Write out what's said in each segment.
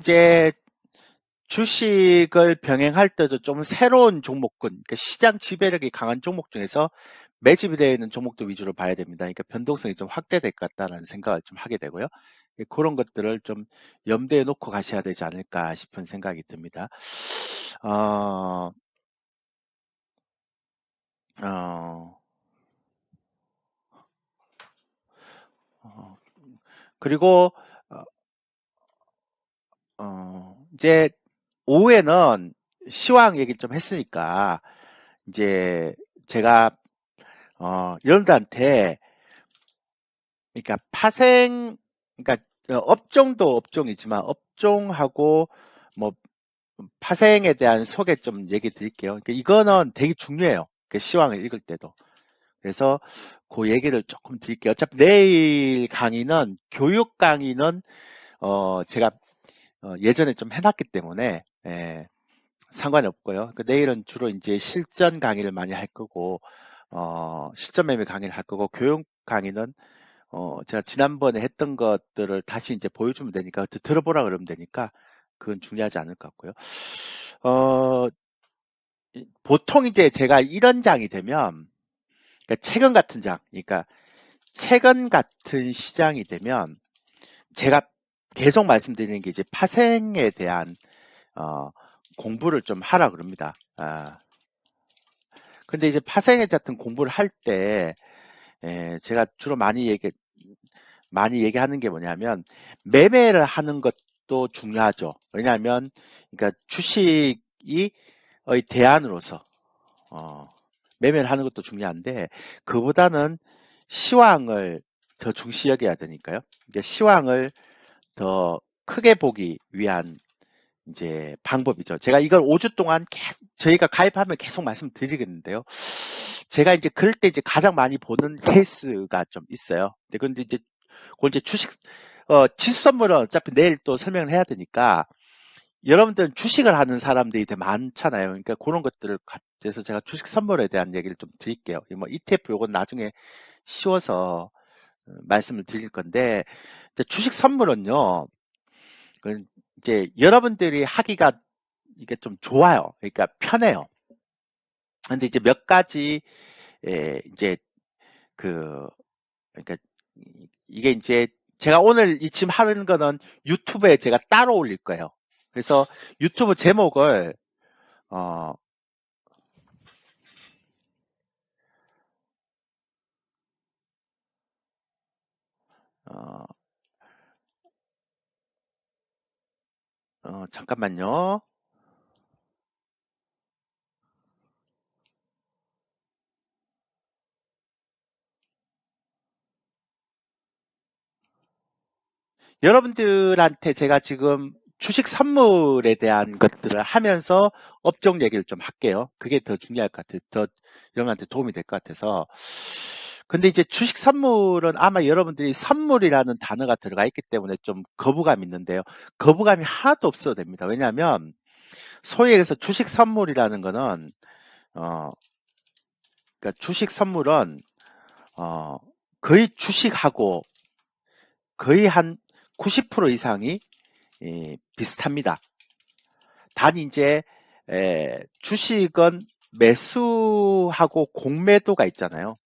이제 주식을 병행할 때도 좀 새로운 종목군, 그러니까 시장 지배력이 강한 종목 중에서 매집이 되어 있는 종목도 위주로 봐야 됩니다. 그러니까 변동성이 좀 확대될 것 같다는 생각을 좀 하게 되고요. 그런 것들을 좀 염두에 놓고 가셔야 되지 않을까 싶은 생각이 듭니다. 어, 어, 어, 그리고 어, 이제 오후에는 시황 얘기 좀 했으니까 이제 제가 여러분들한테 그러니까 그러니까 업종도 업종이지만 업종하고 뭐 파생에 대한 소개 좀 얘기 드릴게요. 그러니까 이거는 되게 중요해요. 그 시황을 읽을 때도. 그래서 그 얘기를 조금 드릴게요. 어차피 내일 강의는 교육 강의는 제가 예전에 좀 해놨기 때문에 상관이 없고요. 그 내일은 주로 이제 실전 강의를 많이 할 거고 실전 매매 강의를 할 거고 교육 강의는 제가 지난번에 했던 것들을 다시 이제 보여주면 되니까, 들어보라 그러면 되니까, 그건 중요하지 않을 것 같고요. 어, 보통 이제 제가 이런 장이 되면, 그러니까 최근 같은 장, 그러니까 최근 같은 시장이 되면, 제가 계속 말씀드리는 게 이제 파생에 대한, 어, 공부를 좀 하라 그럽니다. 근데 이제 파생에 같은 공부를 할 때, 제가 주로 많이 얘기하는 게 뭐냐면 매매를 하는 것도 중요하죠. 왜냐하면 그러니까 주식이 대안으로서 매매를 하는 것도 중요한데 그보다는 시황을 더 중시 여겨야 되니까요. 그러니까 시황을 더 크게 보기 위한 이제 방법이죠. 제가 이걸 5주 동안 저희가 가입하면 계속 말씀드리겠는데요. 제가 이제 그럴 때 이제 가장 많이 보는 케이스가 좀 있어요. 근데 이제 그걸 이제 지수 선물은 어차피 내일 또 설명을 해야 되니까 여러분들은 주식을 하는 사람들이 되게 많잖아요. 그러니까 그런 것들을 그래서 제가 주식 선물에 대한 얘기를 좀 드릴게요. 뭐 ETF 요건 나중에 쉬워서 말씀을 드릴 건데 이제 주식 선물은요. 그 이제 여러분들이 하기가 이게 좀 좋아요. 그러니까 편해요. 근데 이제 몇 가지 이제 그 그러니까 이게 이제 제가 오늘 이 지금 하는 거는 유튜브에 제가 따로 올릴 거예요. 그래서 유튜브 제목을 어, 어, 잠깐만요. 여러분들한테 제가 지금 주식 선물에 대한 것들을 하면서 업종 얘기를 좀 할게요. 그게 더 중요할 것 같아요. 더 여러분한테 도움이 될 것 같아서. 근데 이제 주식 선물은 아마 여러분들이 선물이라는 단어가 들어가 있기 때문에 좀 거부감이 있는데요. 거부감이 하나도 없어도 됩니다. 왜냐하면 소위 얘기해서 주식 선물이라는 거는 어, 그러니까 주식 선물은 어, 거의 주식하고 거의 한 90% 이상이 비슷합니다. 단 이제 주식은 매수하고 공매도가 있잖아요.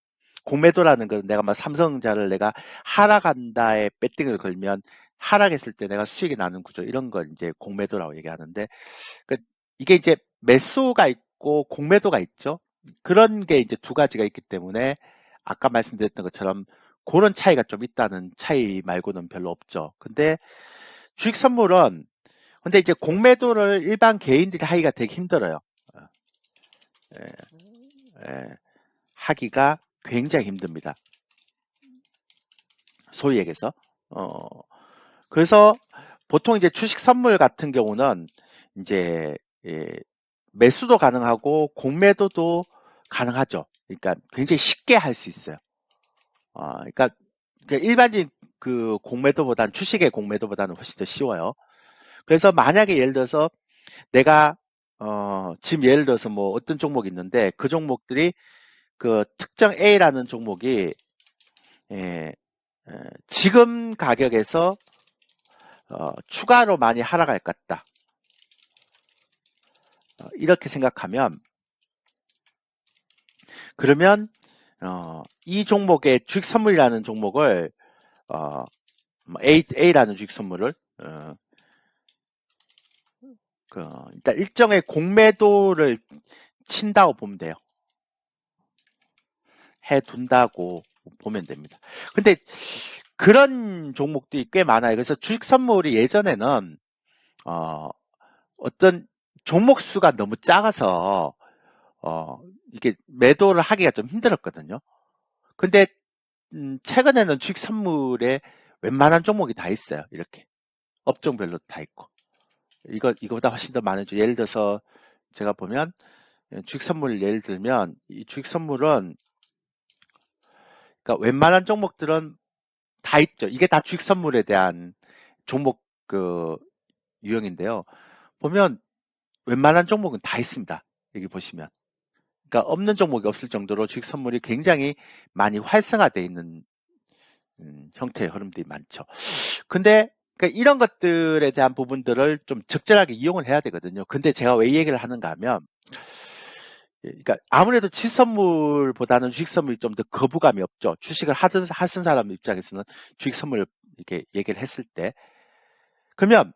공매도라는 건 내가 막 삼성전자를 내가 하락한다에 배팅을 걸면 하락했을 때 내가 수익이 나는 구조 이런 걸 이제 공매도라고 얘기하는데 그 이게 이제 매수가 있고 공매도가 있죠. 그런 게 이제 두 가지가 있기 때문에 아까 말씀드렸던 것처럼 그런 차이가 좀 있다는 차이 말고는 별로 없죠. 근데 주식 선물은 근데 이제 공매도를 일반 개인들이 하기가 되게 힘들어요. 예, 예, 하기가 굉장히 힘듭니다. 소위 얘기해서. 어, 그래서 보통 이제 주식 선물 같은 경우는 이제 예, 매수도 가능하고 공매도도 가능하죠. 그러니까 굉장히 쉽게 할 수 있어요. 그러니까 일반적인 그 공매도보다는 주식의 공매도보다는 훨씬 더 쉬워요. 그래서 만약에 예를 들어서 내가 지금 예를 들어서 뭐 어떤 종목이 있는데 그 종목들이 그 특정 A라는 종목이 예, 지금 가격에서 추가로 많이 하락할 것 같다. 이렇게 생각하면 그러면 이 종목의 주식 선물이라는 종목을 A라는 주식 선물을 일단 일정의 공매도를 친다고 보면 돼요. 해둔다고 보면 됩니다. 근데 그런 종목들이 꽤 많아요. 그래서 주식 선물이 예전에는 어떤 종목 수가 너무 작아서 이게 매도를 하기가 좀 힘들었거든요. 근데 최근에는 주식 선물에 웬만한 종목이 다 있어요. 이렇게 업종별로 다 있고 이거보다 훨씬 더 많죠. 예를 들어서 제가 보면 주식 선물 예를 들면 이 주식 선물은 그러니까 웬만한 종목들은 다 있죠. 이게 다 주식 선물에 대한 종목 유형인데요. 보면 웬만한 종목은 다 있습니다. 여기 보시면. 그러니까 없는 종목이 없을 정도로 주식 선물이 굉장히 많이 활성화되어 있는 형태의 흐름들이 많죠. 근데 그러니까 이런 것들에 대한 부분들을 좀 적절하게 이용을 해야 되거든요. 근데 제가 왜 이 얘기를 하는가 하면 그러니까 아무래도 지선물보다는 주식 선물이 좀 더 거부감이 없죠. 주식을 하신 사람 입장에서는 주식 선물 이렇게 얘기를 했을 때 그러면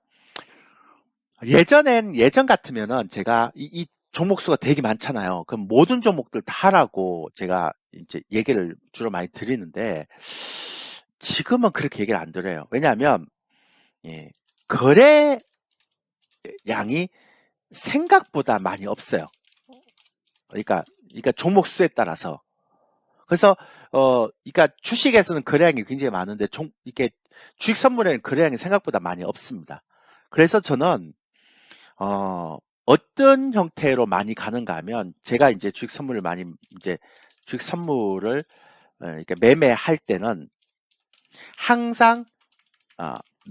예전 같으면은 제가 이 종목 수가 되게 많잖아요. 그럼 모든 종목들 다 하라고 제가 이제 얘기를 주로 많이 드리는데 지금은 그렇게 얘기를 안 드려요. 왜냐하면 예, 거래량이 생각보다 많이 없어요. 그러니까 종목 수에 따라서. 그래서 그러니까 주식에서는 거래량이 굉장히 많은데 이게 주식 선물에는 거래량이 생각보다 많이 없습니다. 그래서 저는 어떤 형태로 많이 가는가 하면 제가 이제 주식 선물을 이렇게 매매할 때는 항상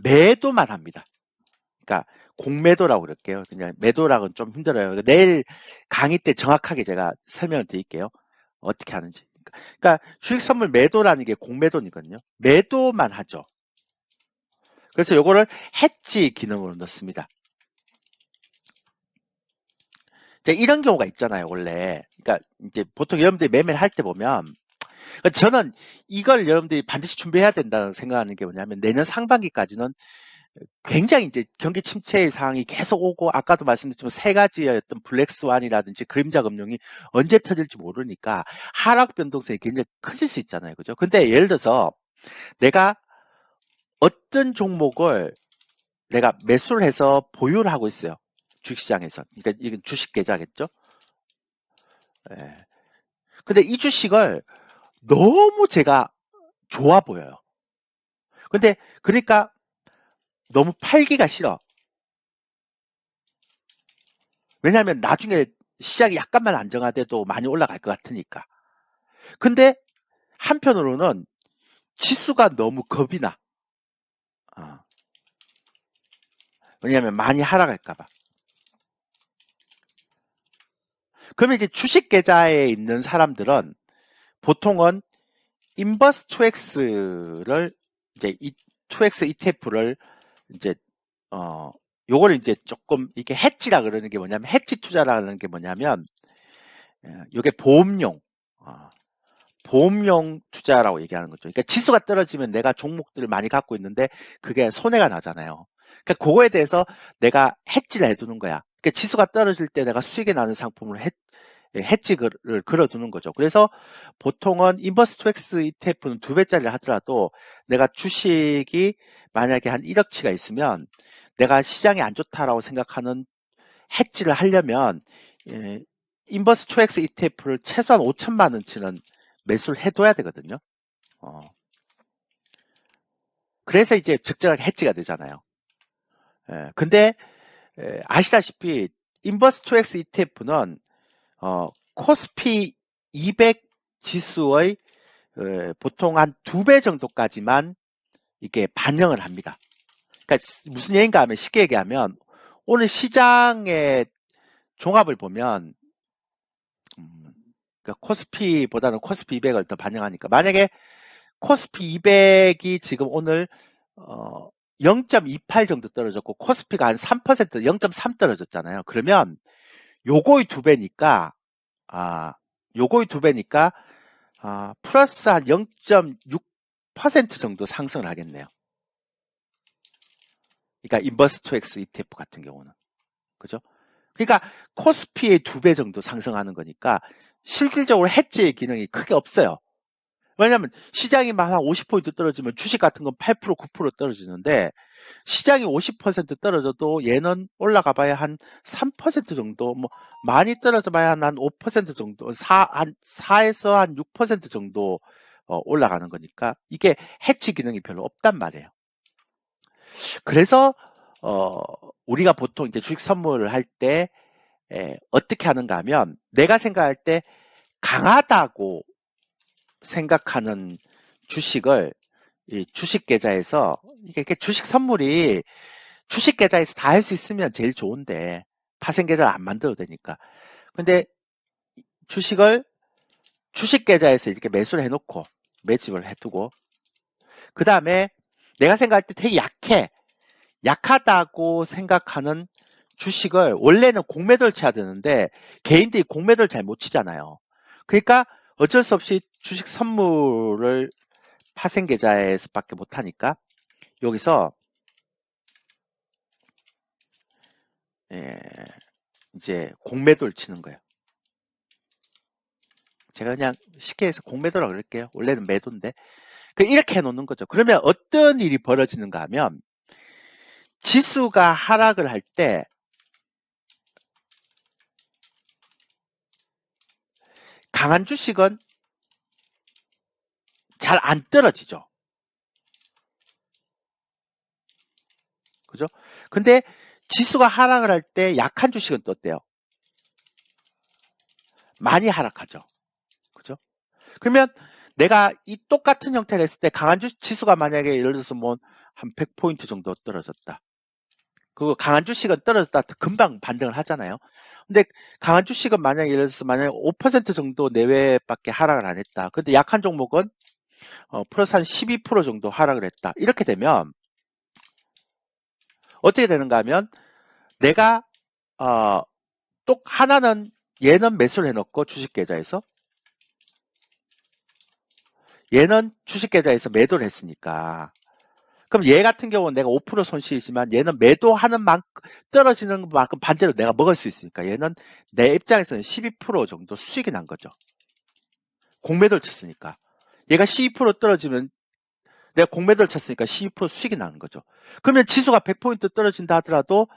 매도만 합니다. 그러니까 공매도라고 그럴게요. 그냥 매도락은 좀 힘들어요. 내일 강의 때 정확하게 제가 설명을 드릴게요. 어떻게 하는지. 그러니까 주식 선물 매도라는 게 공매도니거든요. 매도만 하죠. 그래서 요거를 해지 기능으로 넣습니다. 이런 경우가 있잖아요, 원래. 그러니까 이제 보통 여러분들이 매매를 할 때 보면 그러니까 저는 이걸 여러분들이 반드시 준비해야 된다는 생각하는 게 뭐냐면 내년 상반기까지는 굉장히 이제 경기 침체의 상황이 계속 오고 아까도 말씀드렸지만 세 가지의 어떤 블랙스완이라든지 그림자 금융이 언제 터질지 모르니까 하락 변동성이 굉장히 커질 수 있잖아요. 그죠? 근데 예를 들어서 내가 어떤 종목을 내가 매수를 해서 보유를 하고 있어요. 주식시장에서. 그러니까 이건 주식 계좌겠죠? 예. 근데 이 주식을 너무 제가 좋아 보여요. 근데 그러니까 너무 팔기가 싫어. 왜냐하면 나중에 시장이 약간만 안정화돼도 많이 올라갈 것 같으니까. 근데 한편으로는 지수가 너무 겁이 나. 어. 왜냐하면 많이 하락할까 봐. 그러면 이제 주식 계좌에 있는 사람들은 보통은 인버스 2X를 이제 이 2X ETF를 이제 요거를 이제 조금 이게 해지라 그러는 게 뭐냐면 해지 투자라는 게 뭐냐면 요게 보험용 투자라고 얘기하는 거죠. 그러니까 지수가 떨어지면 내가 종목들을 많이 갖고 있는데 그게 손해가 나잖아요. 그러니까 그거에 대해서 내가 해지를 해두는 거야. 그러니까 지수가 떨어질 때 내가 수익이 나는 상품을 해지를 걸어두는 거죠. 그래서 보통은 인버스 2X ETF는 2배짜리를 하더라도 내가 주식이 만약에 한 1억치가 있으면 내가 시장이 안 좋다라고 생각하는 해지를 하려면 인버스 2X ETF를 최소한 5천만 원치는 매수를 해둬야 되거든요. 그래서 이제 적절하게 해지가 되잖아요. 근데 아시다시피 인버스 2X ETF는 코스피 200 지수의 보통 한 2배 정도까지만 이게 반영을 합니다. 그러니까 무슨 얘기인가 하면 쉽게 얘기하면 오늘 시장의 종합을 보면 그러니까 코스피보다는 코스피 200을 더 반영하니까 만약에 코스피 200이 지금 오늘 0.28 정도 떨어졌고 코스피가 한 3%, 0.3 떨어졌잖아요. 그러면 요거의 두 배니까 요거의 두 배니까 플러스 한 0.6% 정도 상승을 하겠네요. 그러니까 인버스2X ETF 같은 경우는. 그죠? 그러니까 코스피의 두 배 정도 상승하는 거니까 실질적으로 해지의 기능이 크게 없어요. 왜냐하면 시장이 막 한 50포인트 떨어지면 주식 같은 건 8%, 9% 떨어지는데 시장이 50% 떨어져도 얘는 올라가 봐야 한 3% 정도, 뭐 많이 떨어져 봐야 한 5% 정도, 한 4에서 한 6% 정도 올라가는 거니까 이게 해치 기능이 별로 없단 말이에요. 그래서 우리가 보통 이제 주식 선물을 할 때 어떻게 하는가 하면 내가 생각할 때 강하다고 생각하는 주식을 이 주식 계좌에서 이게 주식 선물이 주식 계좌에서 다 할 수 있으면 제일 좋은데 파생 계좌를 안 만들어도 되니까. 근데 주식을 주식 계좌에서 이렇게 매수를 해놓고 매집을 해두고 그 다음에 내가 생각할 때 되게 약하다고 생각하는 주식을 원래는 공매도를 쳐야 되는데 개인들이 공매도를 잘 못 치잖아요. 그러니까 어쩔 수 없이 주식 선물을 파생 계좌에서밖에 못 하니까 여기서 이제 공매도를 치는 거예요. 제가 그냥 쉽게 해서 공매도라고 그럴게요. 원래는 매도인데 이렇게 해놓는 거죠. 그러면 어떤 일이 벌어지는가 하면 지수가 하락을 할 때 강한 주식은 잘 안 떨어지죠. 그죠? 근데 지수가 하락을 할 때 약한 주식은 또 어때요? 많이 하락하죠. 그죠? 그러면 내가 이 똑같은 형태를 했을 때 강한 지수가 만약에 예를 들어서 뭐 한 100포인트 정도 떨어졌다. 그 강한 주식은 떨어졌다 금방 반등을 하잖아요. 근데 강한 주식은 만약에 예를 들어서 만약에 5% 정도 내외밖에 하락을 안 했다. 근데 약한 종목은 플러스 한 12% 정도 하락을 했다. 이렇게 되면 어떻게 되는가 하면 내가 또 하나는 얘는 매수를 해놓고 주식 계좌에서 얘는 주식 계좌에서 매도를 했으니까 그럼 얘 같은 경우는 내가 5% 손실이지만 얘는 매도하는 만큼 떨어지는 만큼 반대로 내가 먹을 수 있으니까 얘는 내 입장에서는 12% 정도 수익이 난 거죠. 공매도를 쳤으니까 얘가 12% 떨어지면 내가 공매도를 쳤으니까 12% 수익이 나는 거죠. 그러면 지수가 100포인트 떨어진다 하더라도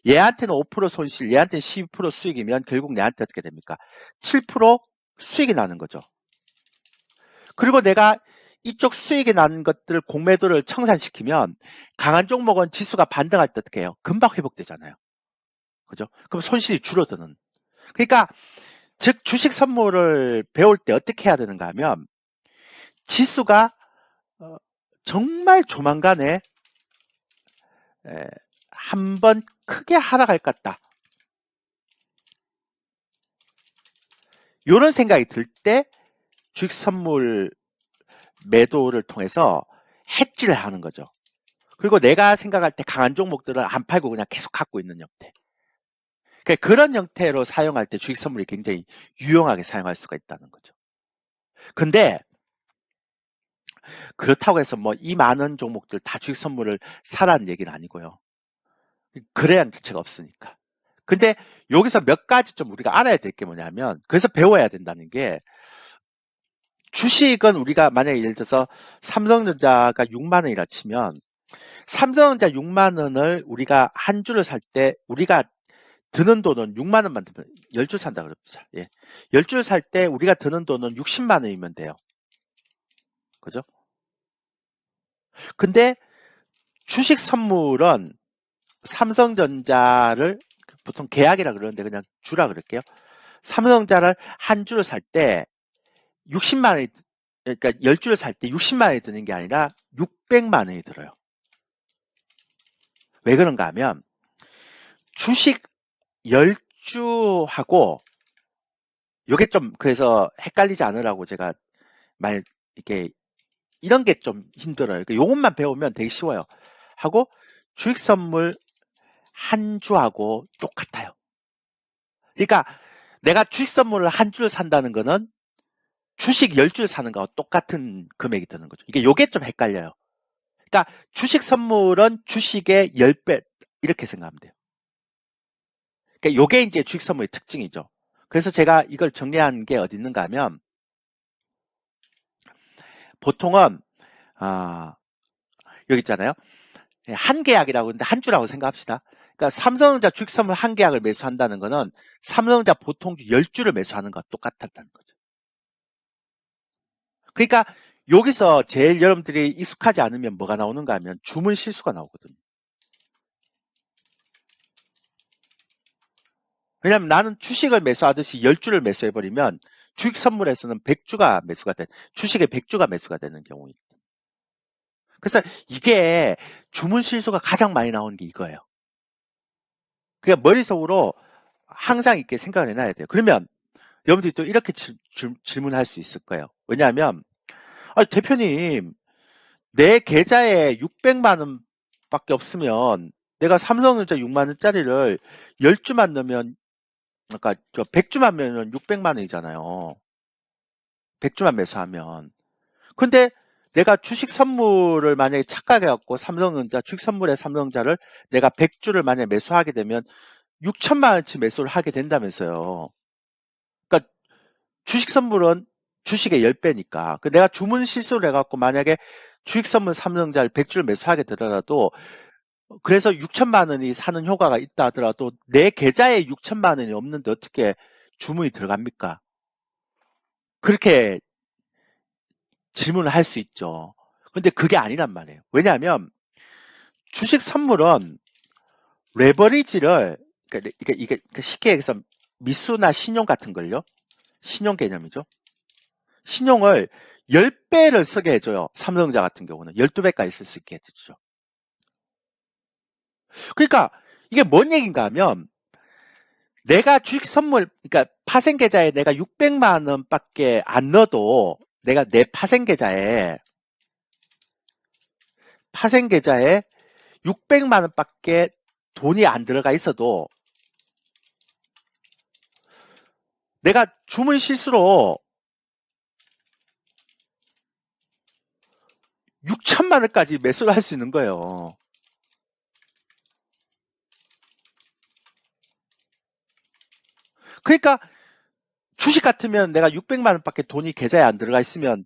얘한테는 5% 손실, 얘한테는 12% 수익이면 결국 내한테 어떻게 됩니까? 7% 수익이 나는 거죠. 그리고 내가 이쪽 수익이 나는 것들 공매도를 청산시키면 강한 종목은 지수가 반등할 때 어떻게 해요? 금방 회복되잖아요. 그죠? 그럼 손실이 줄어드는. 그러니까 즉 주식 선물을 배울 때 어떻게 해야 되는가 하면 지수가 정말 조만간에 한번 크게 하락할 것 같다. 이런 생각이 들 때 주식 선물 매도를 통해서 해지를 하는 거죠. 그리고 내가 생각할 때 강한 종목들은 안 팔고 그냥 계속 갖고 있는 형태. 그러니까 그런 형태로 사용할 때 주식 선물이 굉장히 유용하게 사용할 수가 있다는 거죠. 근데 그렇다고 해서 뭐 이 많은 종목들 다 주식 선물을 사라는 얘기는 아니고요. 거래량 자체가 없으니까. 근데 여기서 몇 가지 좀 우리가 알아야 될 게 뭐냐면 그래서 배워야 된다는 게 주식은 우리가 만약에 예를 들어서 삼성전자가 6만 원이라 치면 삼성전자 6만 원을 우리가 한 주를 살 때 우리가 드는 돈은 6만 원만 들면 10줄 산다 그럽시다. 예. 10줄 살 때 우리가 드는 돈은 60만 원이면 돼요. 그죠? 근데 주식 선물은 삼성전자를 보통 계약이라 그러는데 그냥 주라 그럴게요. 삼성전자를 한 주를 살 때 60만 원이 그러니까 10주를 살 때 60만 원이 드는 게 아니라 600만 원이 들어요. 왜 그런가 하면 주식 10주하고 요게 좀 그래서 헷갈리지 않으라고 제가 이렇게 이런 게 좀 힘들어요. 그러니까 요것만 배우면 되게 쉬워요. 하고 주식 선물 한 주하고 똑같아요. 그러니까 내가 주식 선물을 한 주를 산다는 거는 주식 10주를 사는 거와 똑같은 금액이 드는 거죠. 요게 좀 헷갈려요. 그러니까 주식 선물은 주식의 10배 이렇게 생각하면 돼요. 그러니까 요게 이제 주식 선물의 특징이죠. 그래서 제가 이걸 정리한 게 어디 있는가 하면 보통은 여기 있잖아요. 한 계약이라고 하는데 한 주라고 생각합시다. 그러니까 삼성전자 주식 선물 한 계약을 매수한다는 거는 삼성전자 보통주 10주를 매수하는 것과 똑같다는 거죠. 그러니까 여기서 제일 여러분들이 익숙하지 않으면 뭐가 나오는가 하면 주문 실수가 나오거든요. 왜냐하면 나는 주식을 매수하듯이 10주를 매수해버리면 주식 선물에서는 100주가 매수가 된, 주식의 100주가 매수가 되는 경우입니다. 그래서 이게 주문 실수가 가장 많이 나오는 게 이거예요. 그냥 머릿속으로 항상 이렇게 생각을 해놔야 돼요. 그러면 여러분들이 또 이렇게 질문할 수 있을 거예요. 왜냐하면 대표님 내 계좌에 600만 원밖에 없으면 내가 삼성전자 6만 원짜리를 10주만 넣으면 그러니까 100주만 넣으면 600만 원이잖아요. 100주만 매수하면. 근데 내가 주식 선물을 만약에 착각해갖고 삼성전자 주식 선물의 삼성전자를 내가 100주를 만약에 매수하게 되면 6천만 원치 매수를 하게 된다면서요. 그러니까 주식 선물은 주식의 10배니까. 내가 주문 실수를 해갖고 만약에 주식 선물 삼성전자를 100주를 매수하게 되더라도 그래서 6천만 원이 사는 효과가 있다 하더라도 내 계좌에 6천만 원이 없는데 어떻게 주문이 들어갑니까? 그렇게 질문을 할 수 있죠. 근데 그게 아니란 말이에요. 왜냐하면 주식 선물은 레버리지를 이게 쉽게 얘기해서 미수나 신용 같은 걸요. 신용 개념이죠. 신용을 10배를 쓰게 해줘요. 삼성전자 같은 경우는 12배까지 쓸 수 있게 해주죠. 그러니까 이게 뭔 얘기인가 하면 내가 주식 선물, 그러니까 파생 계좌에 내가 600만 원밖에 안 넣어도 내가 내 파생 계좌에 600만 원밖에 돈이 안 들어가 있어도 내가 주문 실수로 6천만 원까지 매수를 할 수 있는 거예요. 그러니까 주식 같으면 내가 600만 원밖에 돈이 계좌에 안 들어가 있으면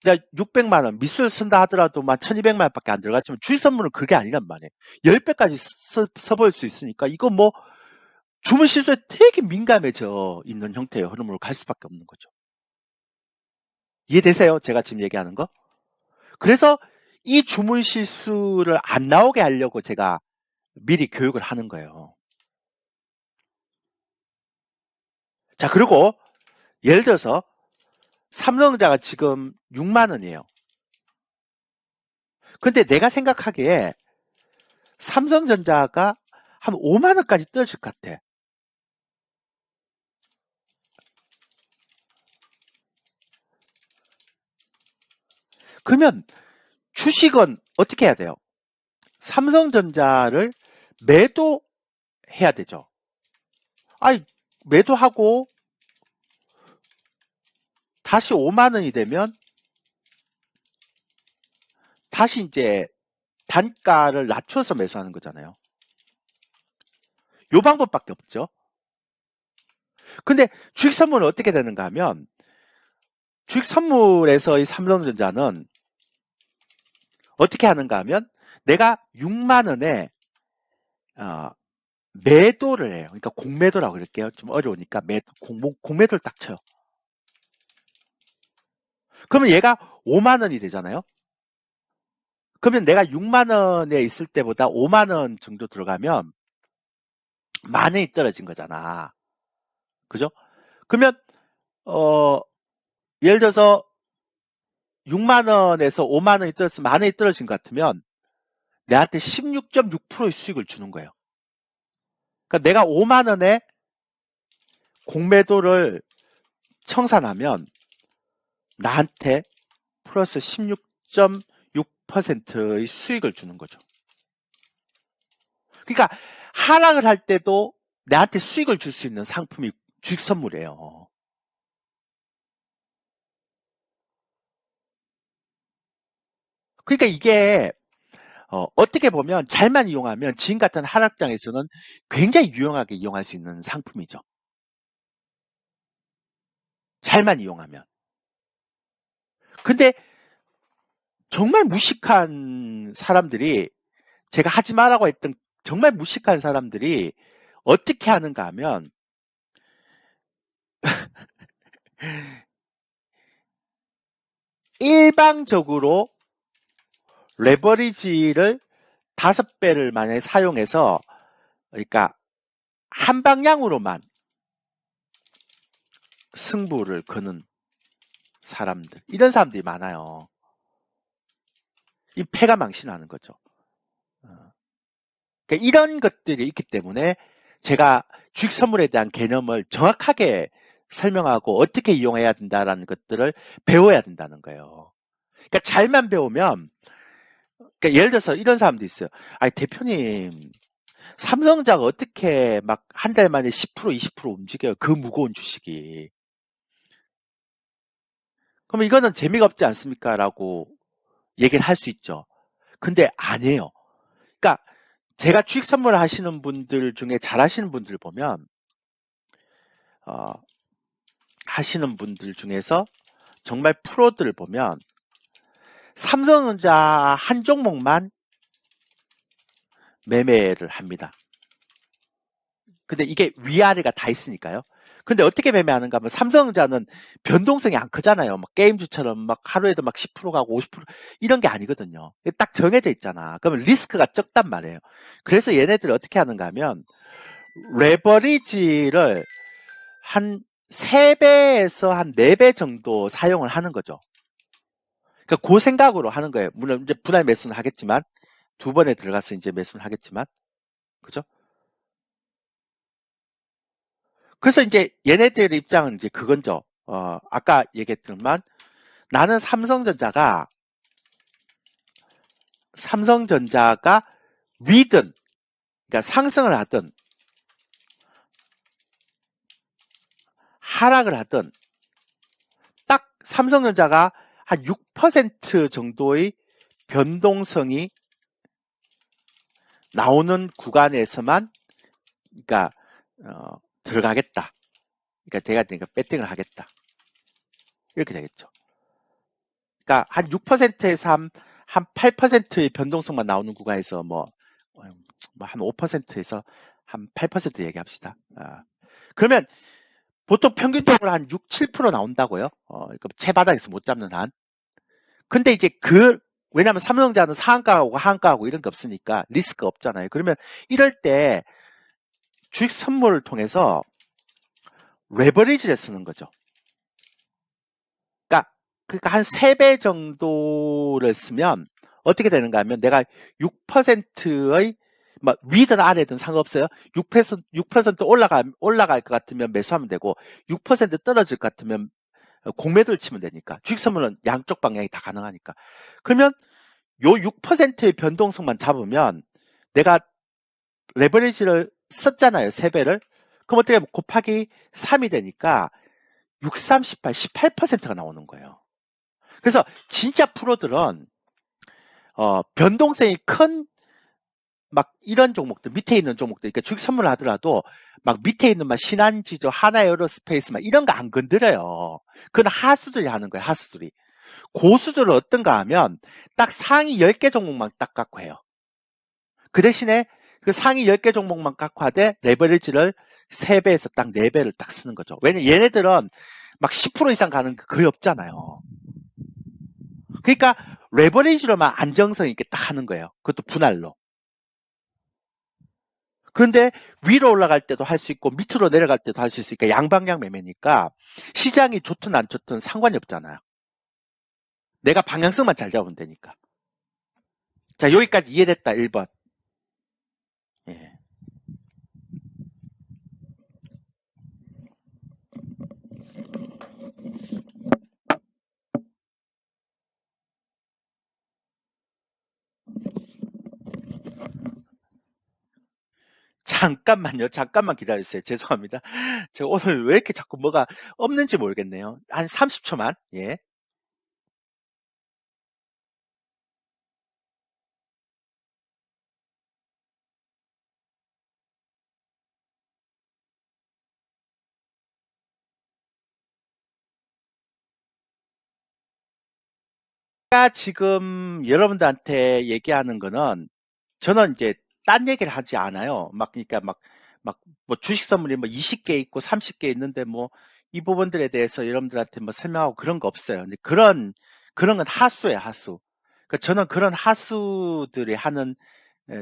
내가 600만 원 미술 쓴다 하더라도 1200만 원밖에 안 들어갔지만 주식 선물은 그게 아니란 말이에요. 10배까지 써볼 수 있으니까 이거 뭐 주문 실수에 되게 민감해져 있는 형태의 흐름으로 갈 수밖에 없는 거죠. 이해되세요? 제가 지금 얘기하는 거? 그래서 이 주문 실수를 안 나오게 하려고 제가 미리 교육을 하는 거예요. 자, 그리고 예를 들어서 삼성전자가 지금 6만 원이에요. 근데 내가 생각하기에 삼성전자가 한 5만 원까지 떨어질 것 같아. 그러면 주식은 어떻게 해야 돼요? 삼성전자를 매도해야 되죠. 아니, 매도하고 다시 5만 원이 되면 다시 이제 단가를 낮춰서 매수하는 거잖아요. 요 방법밖에 없죠. 근데 주식 선물은 어떻게 되는가 하면 주식 선물에서 이 삼성전자는 어떻게 하는가 하면 내가 6만 원에 매도를 해요. 그러니까 공매도라고 그럴게요. 좀 어려우니까 공매도를 딱 쳐요. 그러면 얘가 5만 원이 되잖아요. 그러면 내가 6만 원에 있을 때보다 5만 원 정도 들어가면 만 원이 떨어진 거잖아. 그죠? 그러면 예를 들어서 6만 원에서 5만 원이 떨어져서 만 원이 떨어진 것 같으면 내한테 16.6%의 수익을 주는 거예요. 그러니까 내가 5만 원에 공매도를 청산하면 나한테 플러스 16.6%의 수익을 주는 거죠. 그러니까 하락을 할 때도 나한테 수익을 줄 수 있는 상품이 주식 선물이에요. 그러니까 이게 어떻게 보면 잘만 이용하면 지금 같은 하락장에서는 굉장히 유용하게 이용할 수 있는 상품이죠. 잘만 이용하면. 근데 정말 무식한 사람들이 제가 하지 말라고 했던 정말 무식한 사람들이 어떻게 하는가 하면 일방적으로 레버리지를 5배를 만약에 사용해서 그러니까 한 방향으로만 승부를 거는 사람들 이런 사람들이 많아요. 이 패가 망신하는 거죠. 그러니까 이런 것들이 있기 때문에 제가 주식 선물에 대한 개념을 정확하게 설명하고 어떻게 이용해야 된다라는 것들을 배워야 된다는 거예요. 그러니까 잘만 배우면 그러니까 예를 들어서 이런 사람도 있어요. 아니 대표님 삼성자가 어떻게 막 한 달 만에 10% 20% 움직여요. 그 무거운 주식이. 그러면 이거는 재미가 없지 않습니까? 라고 얘기를 할 수 있죠. 근데 아니에요. 그러니까 제가 주식 선물 하시는 분들 중에 잘하시는 분들 보면 어, 하시는 분들 중에서 정말 프로들 보면 삼성전자 한 종목만 매매를 합니다. 근데 이게 위아래가 다 있으니까요. 근데 어떻게 매매하는가 하면 삼성전자는 변동성이 안 크잖아요. 막 게임주처럼 막 하루에도 막 10% 가고 50% 이런 게 아니거든요. 딱 정해져 있잖아. 그러면 리스크가 적단 말이에요. 그래서 얘네들이 어떻게 하는가 하면 레버리지를 한 3배에서 한 4배 정도 사용을 하는 거죠. 그러니까 그 생각으로 하는 거예요. 물론 이제 분할 매수는 하겠지만 두 번에 들어가서 이제 매수는 하겠지만 그죠? 그래서 이제 얘네들 입장은 이제 그건죠. 아까 얘기했지만 나는 삼성전자가 위든 그러니까 상승을 하든 하락을 하든 딱 삼성전자가 한 6% 정도의 변동성이 나오는 구간에서만 그러니까 들어가겠다. 그러니까 제가 그러니까 배팅을 하겠다. 이렇게 되겠죠. 그러니까 한 6%에서 한 8%의 변동성만 나오는 구간에서 한 5%에서 한 8% 얘기합시다. 그러면 보통 평균적으로 한 6, 7% 나온다고요. 그러니까 채바닥에서 못 잡는 한. 근데 이제 왜냐하면 삼성전자는 상한가하고 하한가하고 이런 게 없으니까 리스크 없잖아요. 그러면 이럴 때 주식 선물을 통해서 레버리지를 쓰는 거죠. 그러니까 한 3배 정도를 쓰면 어떻게 되는가 하면 내가 6%의 위든 아래든 상관없어요. 6% 올라갈 것 같으면 매수하면 되고 6% 떨어질 것 같으면 공매도를 치면 되니까. 주식 선물은 양쪽 방향이 다 가능하니까. 그러면 요 6%의 변동성만 잡으면 내가 레버리지를 썼잖아요. 3배를. 그럼 어떻게 하면 곱하기 3이 되니까 6, 3, 18, 18%가 나오는 거예요. 그래서 진짜 프로들은 변동성이 큰 막 이런 종목들 밑에 있는 종목들 그러니까 주식 선물을 하더라도 막 밑에 있는 막 신한지조, 하나에어로스페이스 막 이런 거 안 건드려요. 그건 하수들이 하는 거예요. 하수들이. 고수들은 어떤가 하면 딱 상위 10개 종목만 딱 갖고 해요. 그 대신에 그 상위 10개 종목만 갖고 하되 레버리지를 3배에서 딱 4배를 딱 쓰는 거죠. 왜냐면 얘네들은 막 10% 이상 가는 게 거의 없잖아요. 그러니까 레버리지로만 안정성 있게 딱 하는 거예요. 그것도 분할로. 그런데 위로 올라갈 때도 할 수 있고 밑으로 내려갈 때도 할 수 있으니까 양방향 매매니까 시장이 좋든 안 좋든 상관이 없잖아요. 내가 방향성만 잘 잡으면 되니까. 자, 여기까지 이해됐다. 1번. 예. 잠깐만요. 잠깐만 기다려주세요. 죄송합니다. 제가 오늘 왜 이렇게 자꾸 뭐가 없는지 모르겠네요. 한 30초만. 예. 제가 지금 여러분들한테 얘기하는 거는 저는 이제 딴 얘기를 하지 않아요. 그러니까 뭐 주식 선물이 뭐 20개 있고 30개 있는데 뭐 이 부분들에 대해서 여러분들한테 뭐 설명하고 그런 거 없어요. 근데 그런 건 하수예요, 하수. 그러니까 저는 그런 하수들이 하는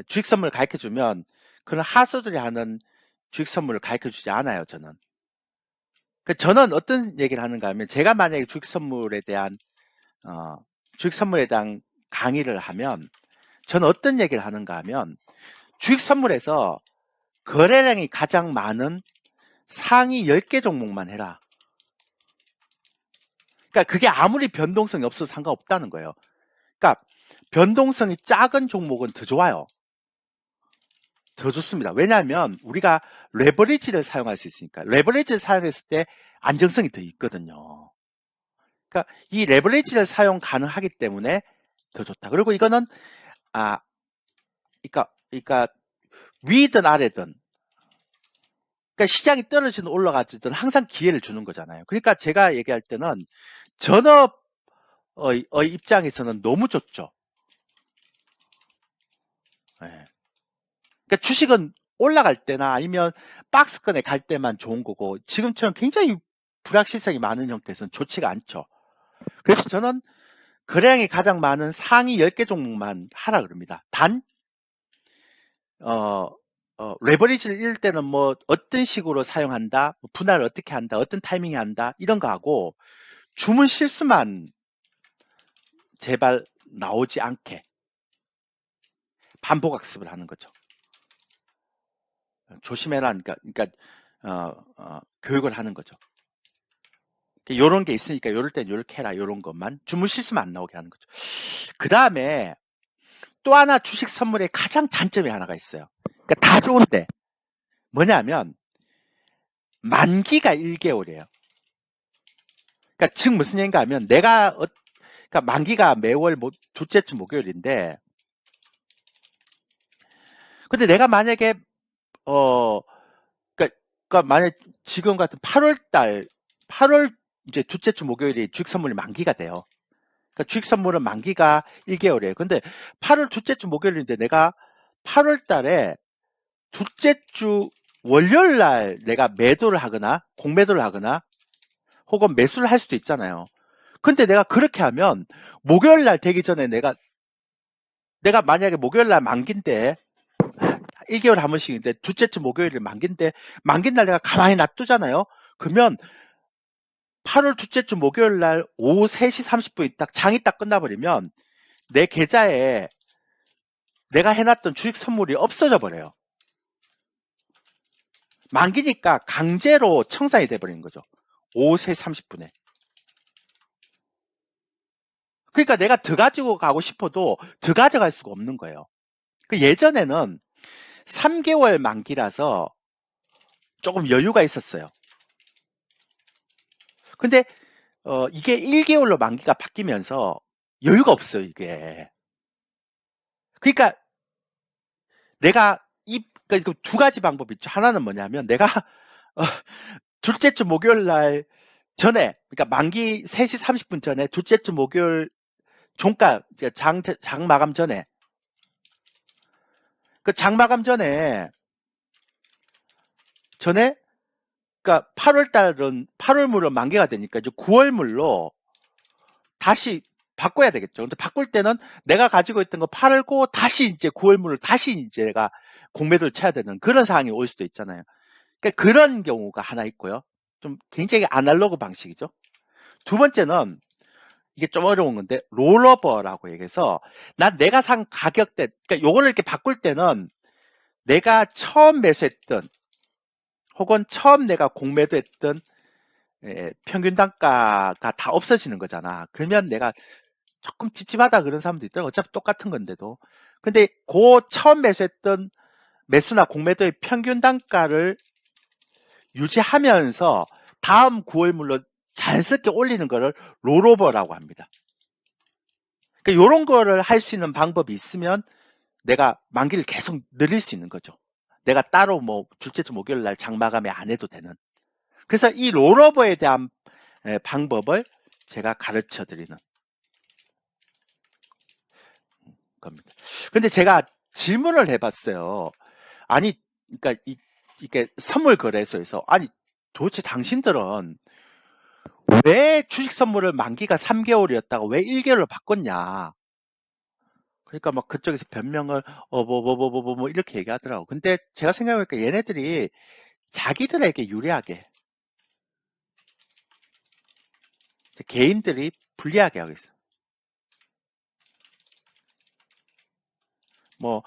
주식 선물을 가르쳐 주면 그런 하수들이 하는 주식 선물을 가르쳐 주지 않아요, 저는. 저는 어떤 얘기를 하는가 하면 제가 만약에 어, 주식 선물에 대한 강의를 하면 저는 어떤 얘기를 하는가 하면 주식 선물에서 거래량이 가장 많은 상위 10개 종목만 해라. 그러니까 그게 아무리 변동성이 없어도 상관없다는 거예요. 그러니까 변동성이 작은 종목은 더 좋아요. 더 좋습니다. 왜냐하면 우리가 레버리지를 사용할 수 있으니까. 레버리지를 사용했을 때 안정성이 더 있거든요. 그러니까 이 레버리지를 사용 가능하기 때문에 더 좋다. 그리고 이거는 그러니까 위든 아래든 그러니까 시장이 떨어지든 올라가든 항상 기회를 주는 거잖아요. 그러니까 제가 얘기할 때는 전업의 입장에서는 너무 좋죠. 예. 그러니까 주식은 올라갈 때나 아니면 박스권에 갈 때만 좋은 거고 지금처럼 굉장히 불확실성이 많은 형태에서는 좋지가 않죠. 그래서 저는 거래량이 가장 많은 상위 10개 종목만 하라 그럽니다. 단 레버리지를 잃을 때는 뭐 어떤 식으로 사용한다, 뭐 분할을 어떻게 한다, 어떤 타이밍에 한다 이런 거 하고 주문 실수만 제발 나오지 않게 반복 학습을 하는 거죠. 조심해라. 그러니까 교육을 하는 거죠. 요런 게 있으니까 요럴 땐 요렇게 해라. 요런 것만 주문 실수만 안 나오게 하는 거죠. 그 다음에 또 하나 주식 선물에 가장 단점이 하나가 있어요. 그러니까 다 좋은데 뭐냐면 만기가 1개월이에요. 그러니까 즉 무슨 얘기인가 하면 그러니까 만기가 매월 둘째 주 목요일인데 근데 내가 만약에 그러니까 만약 지금 같은 8월 이제 둘째 주 목요일이 주식 선물이 만기가 돼요. 그러니까 주식 선물은 만기가 1개월이에요. 근데 8월 둘째 주 목요일인데 내가 8월 달에 둘째 주 월요일 날 내가 매도를 하거나 공매도를 하거나 혹은 매수를 할 수도 있잖아요. 근데 내가 그렇게 하면 목요일 날 되기 전에 내가 만약에 목요일 날 만기인데 1개월에 한 번씩인데 둘째 주 목요일이 만기인데 만기 날 내가 가만히 놔두잖아요. 그러면 8월 둘째 주 목요일 날 오후 3시 30분이 딱 장이 딱 끝나버리면 내 계좌에 내가 해놨던 주식 선물이 없어져 버려요. 만기니까 강제로 청산이 돼버리는 거죠. 오후 3시 30분에. 그러니까 내가 더 가지고 가고 싶어도 더 가져갈 수가 없는 거예요. 예전에는 3개월 만기라서 조금 여유가 있었어요. 근데 이게 1개월로 만기가 바뀌면서 여유가 없어요, 이게. 그러니까 내가 그러니까 두 가지 방법이 있죠. 하나는 뭐냐면 내가 어, 둘째 주 목요일 날 전에 그러니까 만기 3시 30분 전에 둘째 주 목요일 종가 장 마감 전에 그 장 마감 전에 그러니까 8월물은 만기가 되니까 이제 9월물로 다시 바꿔야 되겠죠. 근데 바꿀 때는 내가 가지고 있던 거 팔고 다시 이제 9월물을 다시 이제 내가 공매도를 쳐야 되는 그런 상황이 올 수도 있잖아요. 그러니까 그런 경우가 하나 있고요. 좀 굉장히 아날로그 방식이죠. 두 번째는 이게 좀 어려운 건데 롤오버라고 얘기해서 난 내가 산 가격대 그러니까 요거를 이렇게 바꿀 때는 내가 처음 매수했던 혹은 처음 내가 공매도했던 평균 단가가 다 없어지는 거잖아. 그러면 내가 조금 찝찝하다 그런 사람도 있더라고. 어차피 똑같은 건데도. 근데 그 처음 매수했던 매수나 공매도의 평균 단가를 유지하면서 다음 구월물로 자연스럽게 올리는 거를 롤오버라고 합니다. 그러니까 이런 거를 할 수 있는 방법이 있으면 내가 만기를 계속 늘릴 수 있는 거죠. 내가 따로 뭐 둘째 주 목요일 날 장마감에 안 해도 되는. 그래서 이 롤오버에 대한 방법을 제가 가르쳐 드리는 겁니다. 근데 제가 질문을 해봤어요. 아니, 그러니까 이게 선물 거래소에서 아니 도대체 당신들은 왜 주식 선물을 만기가 3개월이었다가 왜 1개월로 바꿨냐? 그러니까 막 그쪽에서 변명을 뭐 이렇게 얘기하더라고. 근데 제가 생각해보니까 얘네들이 자기들에게 유리하게 개인들이 불리하게 하고 있어. 뭐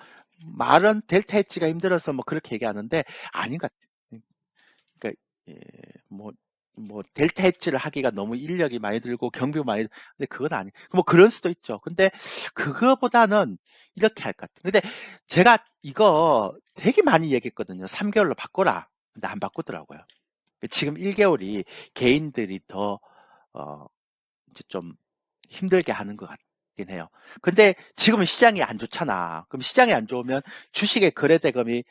말은 델타 해지가 힘들어서 뭐 그렇게 얘기하는데 아닌 것 같아요. 그러니까 예, 뭐 델타 해지를 하기가 너무 인력이 많이 들고 경비 많이 근데 그건 아니. 뭐 그럴 수도 있죠. 근데 그거보다는 이렇게 할 것 같아요. 근데 제가 이거 되게 많이 얘기했거든요. 3개월로 바꿔라. 근데 안 바꾸더라고요. 지금 1개월이 개인들이 더 이제 좀 힘들게 하는 것 같긴 해요. 근데 지금은 시장이 안 좋잖아. 그럼 시장이 안 좋으면 주식의 거래 대금이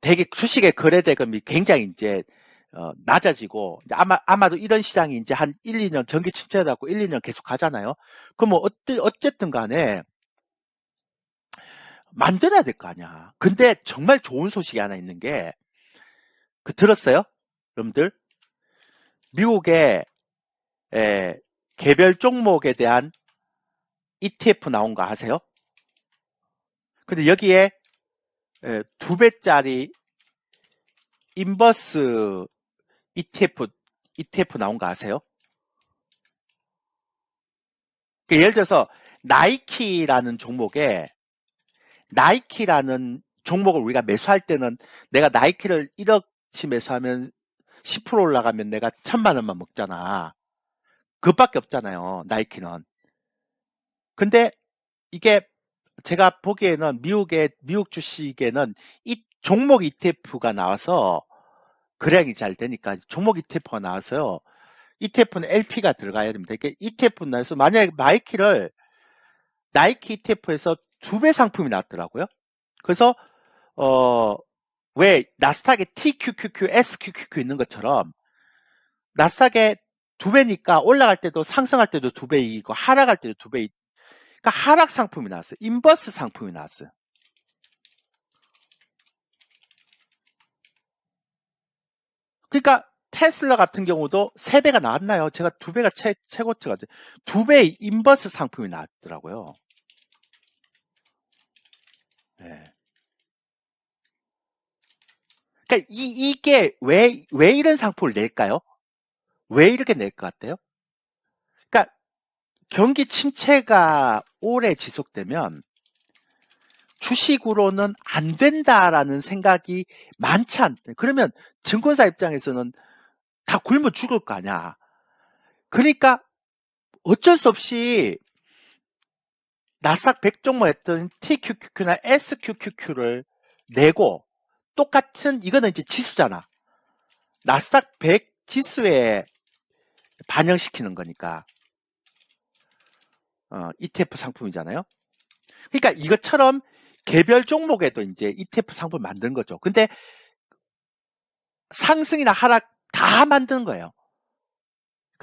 되게 주식의 거래 대금이 굉장히 이제 낮아지고 이제 아마도 이런 시장이 이제 한 1, 2년 경기 침체하고 1, 2년 계속 가잖아요. 그럼 뭐 어쨌든 간에 만들어야 될 거 아니야. 근데 정말 좋은 소식이 하나 있는 게 들었어요? 여러분들? 미국의 개별 종목에 대한 ETF 나온 거 아세요? 근데 여기에 2배짜리 인버스 ETF 나온 거 아세요? 그러니까 예를 들어서 나이키라는 종목을 우리가 매수할 때는 내가 나이키를 1억치 매수하면 10% 올라가면 내가 1,000만 원만 먹잖아. 그것밖에 없잖아요. 나이키는. 근데 이게 제가 보기에는 미국 주식에는 이 종목 ETF가 나와서 거래량이 잘 되니까 종목 ETF가 나와서요. ETF는 LP가 들어가야 됩니다. 이렇게 ETF는 나와서 만약에 나이키 ETF에서 2배 상품이 나왔더라고요. 그래서 왜 나스닥에 TQQQ, SQQQ 있는 것처럼 나스닥에 2배니까 올라갈 때도 상승할 때도 2배이고 하락할 때도 2배. 그러니까 하락 상품이 나왔어요. 인버스 상품이 나왔어요. 그러니까 테슬라 같은 경우도 3배가 나왔나요? 제가 2배가 최고치가 2배의 인버스 상품이 나왔더라고요. 네. 그러니까 이게 왜 이런 상품을 낼까요? 왜 이렇게 낼 것 같아요? 그러니까 경기 침체가 오래 지속되면 주식으로는 안 된다라는 생각이 많지 않대. 그러면 증권사 입장에서는 다 굶어 죽을 거 아니야. 그러니까 어쩔 수 없이 나스닥 100종목 했던 TQQQ나 SQQQ를 내고 똑같은 이거는 이제 지수잖아. 나스닥 100 지수에 반영시키는 거니까 ETF 상품이잖아요. 그러니까 이것처럼 개별 종목에도 이제 ETF 상품 만든 거죠. 근데 상승이나 하락 다 만드는 거예요.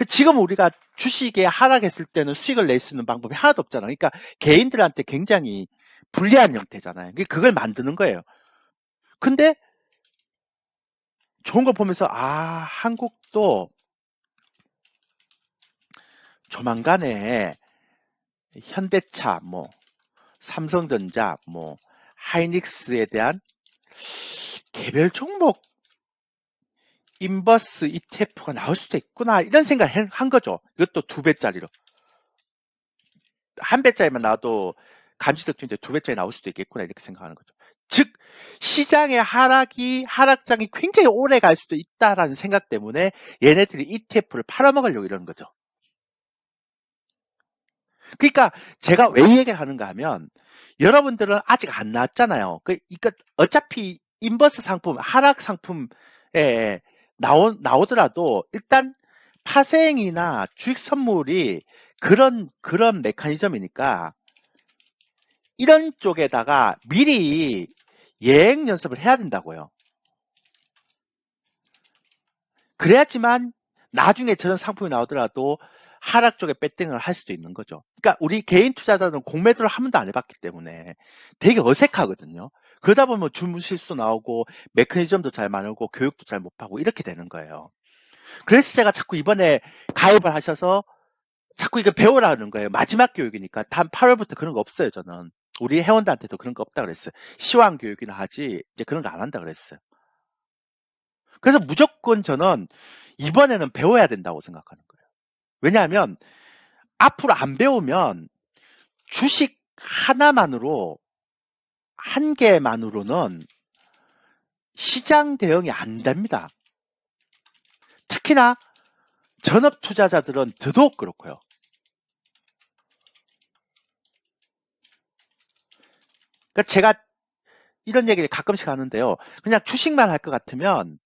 지금 우리가 주식에 하락했을 때는 수익을 낼 수 있는 방법이 하나도 없잖아요. 그러니까 개인들한테 굉장히 불리한 형태잖아요. 그걸 만드는 거예요. 근데 좋은 거 보면서 한국도 조만간에 현대차, 뭐 삼성전자, 뭐 하이닉스에 대한 개별 종목 인버스 ETF가 나올 수도 있구나 이런 생각을 한 거죠. 이것도 2배짜리로. 1배짜리만 나와도 감지덕도 이제 2배짜리 나올 수도 있겠구나 이렇게 생각하는 거죠. 즉 시장의 하락장이 굉장히 오래 갈 수도 있다라는 생각 때문에 얘네들이 ETF를 팔아먹으려고 이러는 거죠. 그러니까 제가 왜 이 얘기를 하는가 하면 여러분들은 아직 안 나왔잖아요. 그러니까 어차피 인버스 상품, 하락 상품에 나오더라도 일단 파생이나 주식 선물이 그런 메커니즘이니까 이런 쪽에다가 미리 예행 연습을 해야 된다고요. 그래야지만 나중에 저런 상품이 나오더라도 하락 쪽에 배팅을 할 수도 있는 거죠. 그러니까 우리 개인 투자자는 공매도를 한 번도 안 해봤기 때문에 되게 어색하거든요. 그러다 보면 주무실수 나오고 메커니즘도 잘 마르고 교육도 잘 못하고 이렇게 되는 거예요. 그래서 제가 자꾸 이번에 가입을 하셔서 자꾸 이거 배우라는 거예요. 마지막 교육이니까. 다음 8월부터 그런 거 없어요, 저는. 우리 회원들한테도 그런 거 없다 그랬어요. 시황 교육이나 하지 이제 그런 거 안 한다 그랬어요. 그래서 무조건 저는 이번에는 배워야 된다고 생각하는 거예요. 왜냐하면 앞으로 안 배우면 주식 하나만으로 한 개만으로는 시장 대응이 안 됩니다. 특히나 전업 투자자들은 더더욱 그렇고요. 그러니까 제가 이런 얘기를 가끔씩 하는데요. 그냥 주식만 할 것 같으면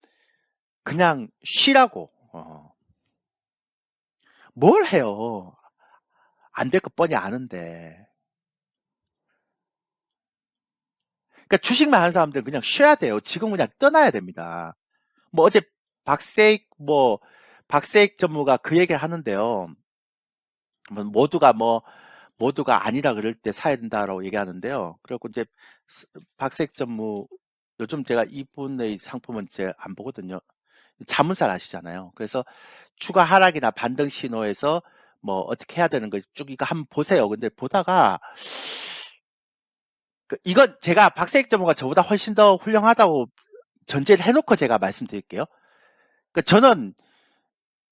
그냥 쉬라고. 뭘 해요? 안 될 거 뻔히 아는데. 그러니까 주식만 하는 사람들은 그냥 쉬어야 돼요. 지금 그냥 떠나야 됩니다. 뭐 어제 박세익 전무가 그 얘기를 하는데요. 모두가 아니라 그럴 때 사야 된다라고 얘기하는데요. 그리고 이제 박세익 전무 요즘 제가 이분의 상품은 제가 안 보거든요. 자문사를 아시잖아요. 그래서 추가 하락이나 반등 신호에서 뭐 어떻게 해야 되는 거 쭉 이거 한번 보세요. 근데 보다가 이건 제가 박세익 전무가 저보다 훨씬 더 훌륭하다고 전제를 해놓고 제가 말씀드릴게요. 그러니까 저는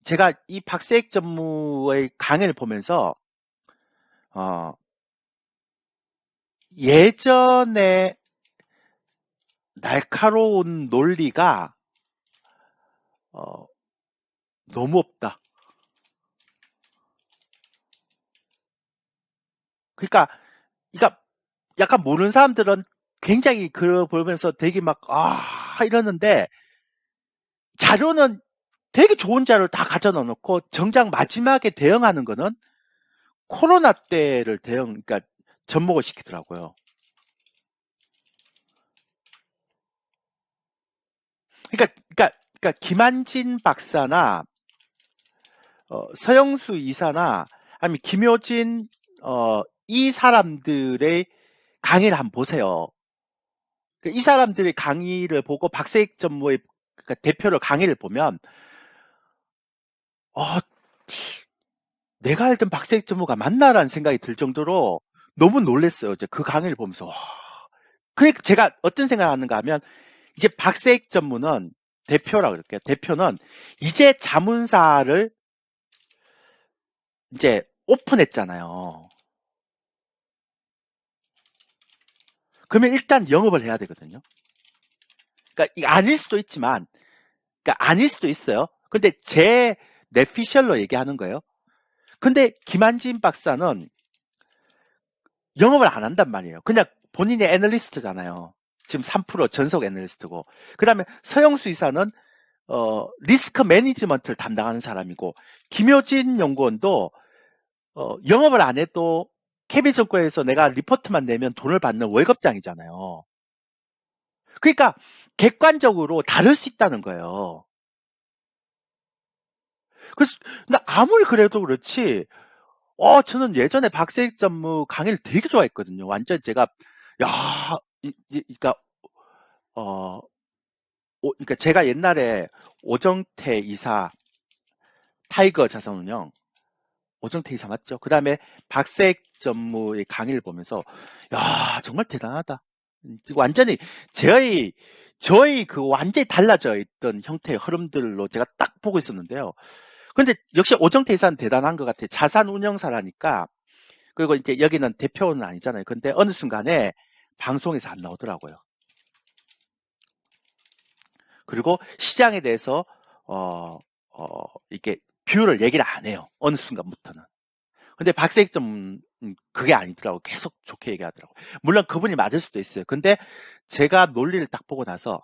제가 이 박세익 전무의 강의를 보면서 어, 예전에 날카로운 논리가 어, 너무 없다. 그러니까 약간 모르는 사람들은 굉장히 그걸 보면서 되게 이러는데 자료는 되게 좋은 자료를 다 가져 넣어놓고 정작 마지막에 대응하는 거는 코로나 때를 그러니까 접목을 시키더라고요. 그러니까 김한진 박사나 서영수 이사나 아니면 김효진 이 사람들의 강의를 한번 보세요. 이 사람들의 강의를 보고 박세익 전무의 그러니까 대표로 강의를 보면 어, 내가 알던 박세익 전무가 맞나라는 생각이 들 정도로 너무 놀랐어요. 이제 그 강의를 보면서. 와. 그러니까 제가 어떤 생각을 하는가 하면 이제 박세익 전무는 대표라고 그럴게요. 대표는 이제 자문사를 이제 오픈했잖아요. 그러면 일단 영업을 해야 되거든요. 그러니까 아닐 수도 있지만, 그러니까 아닐 수도 있어요. 근데 제 뇌피셜로 얘기하는 거예요. 근데 김한진 박사는 영업을 안 한단 말이에요. 그냥 본인이 애널리스트잖아요. 지금 3% 전속 애널리스트고. 그 다음에 서영수 이사는 리스크 매니지먼트를 담당하는 사람이고, 김효진 연구원도 영업을 안 해도 KB증권에서 내가 리포트만 내면 돈을 받는 월급장이잖아요. 그러니까 객관적으로 다를 수 있다는 거예요. 그래서 근데 아무리 그래도 그렇지 저는 예전에 박세익 전무 강의를 되게 좋아했거든요. 완전 제가 야, 그러니까 그러니까 제가 옛날에 오정태 이사 타이거 자산운용 오정태 이사 맞죠? 그 다음에 박세익 전무의 강의를 보면서 야 정말 대단하다. 이거 완전히 저희 그 완전히 달라져 있던 형태의 흐름들로 제가 딱 보고 있었는데요. 근데 역시 오정태 이사는 대단한 것 같아요. 자산 운영사라니까. 그리고 이제 여기는 대표는 아니잖아요. 근데 어느 순간에 방송에서 안 나오더라고요. 그리고 시장에 대해서 이렇게 뷰를 얘기를 안 해요. 어느 순간부터는. 근데 박세익점 그게 아니더라고. 계속 좋게 얘기하더라고. 물론 그분이 맞을 수도 있어요. 근데 제가 논리를 딱 보고 나서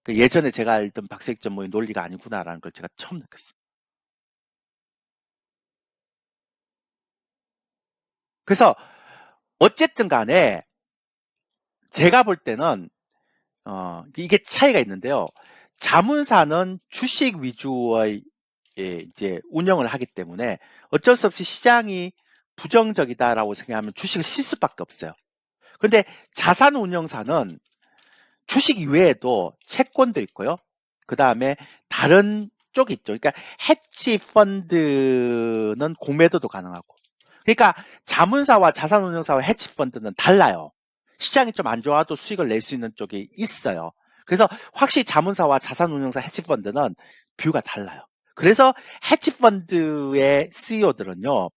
그 예전에 제가 알던 박세익 전무의 논리가 아니구나라는 걸 제가 처음 느꼈어요. 그래서 어쨌든 간에 제가 볼 때는 이게 차이가 있는데요. 자문사는 주식 위주의 이제 운영을 하기 때문에 어쩔 수 없이 시장이 부정적이다라고 생각하면 주식을 실 수밖에 없어요. 근데 자산운용사는 주식 이외에도 채권도 있고요. 그 다음에 다른 쪽이 있죠. 그러니까 해치 펀드는 공매도도 가능하고. 그러니까 자문사와 자산운용사와 해치 펀드는 달라요. 시장이 좀 안 좋아도 수익을 낼 수 있는 쪽이 있어요. 그래서 확실히 자문사와 자산운용사 해치 펀드는 뷰가 달라요. 그래서 해치 펀드의 CEO들은요,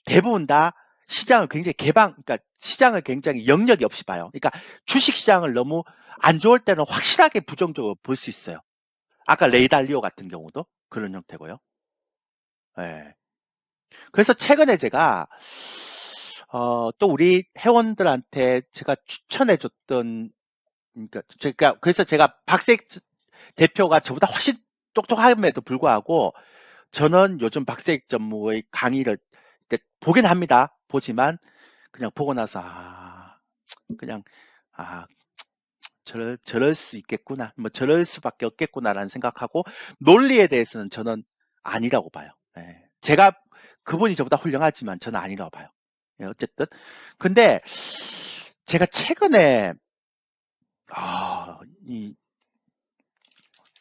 대부분 다 시장을 굉장히 그러니까 시장을 굉장히 영역이 없이 봐요. 그러니까 주식 시장을 너무 안 좋을 때는 확실하게 부정적으로 볼 수 있어요. 아까 레이달리오 같은 경우도 그런 형태고요. 예. 그래서 최근에 제가 또 우리 회원들한테 제가 추천해줬던 그래서 제가 박색 대표가 저보다 훨씬 똑똑함에도 불구하고 저는 요즘 박색 전무의 강의를 보긴 합니다. 보지만 그냥 보고 나서 그냥 아 저럴 수 있겠구나, 뭐 저럴 수밖에 없겠구나라는 생각하고 논리에 대해서는 저는 아니라고 봐요. 예. 제가 그분이 저보다 훌륭하지만 저는 아니라고 봐요. 예, 어쨌든 근데 제가 최근에 이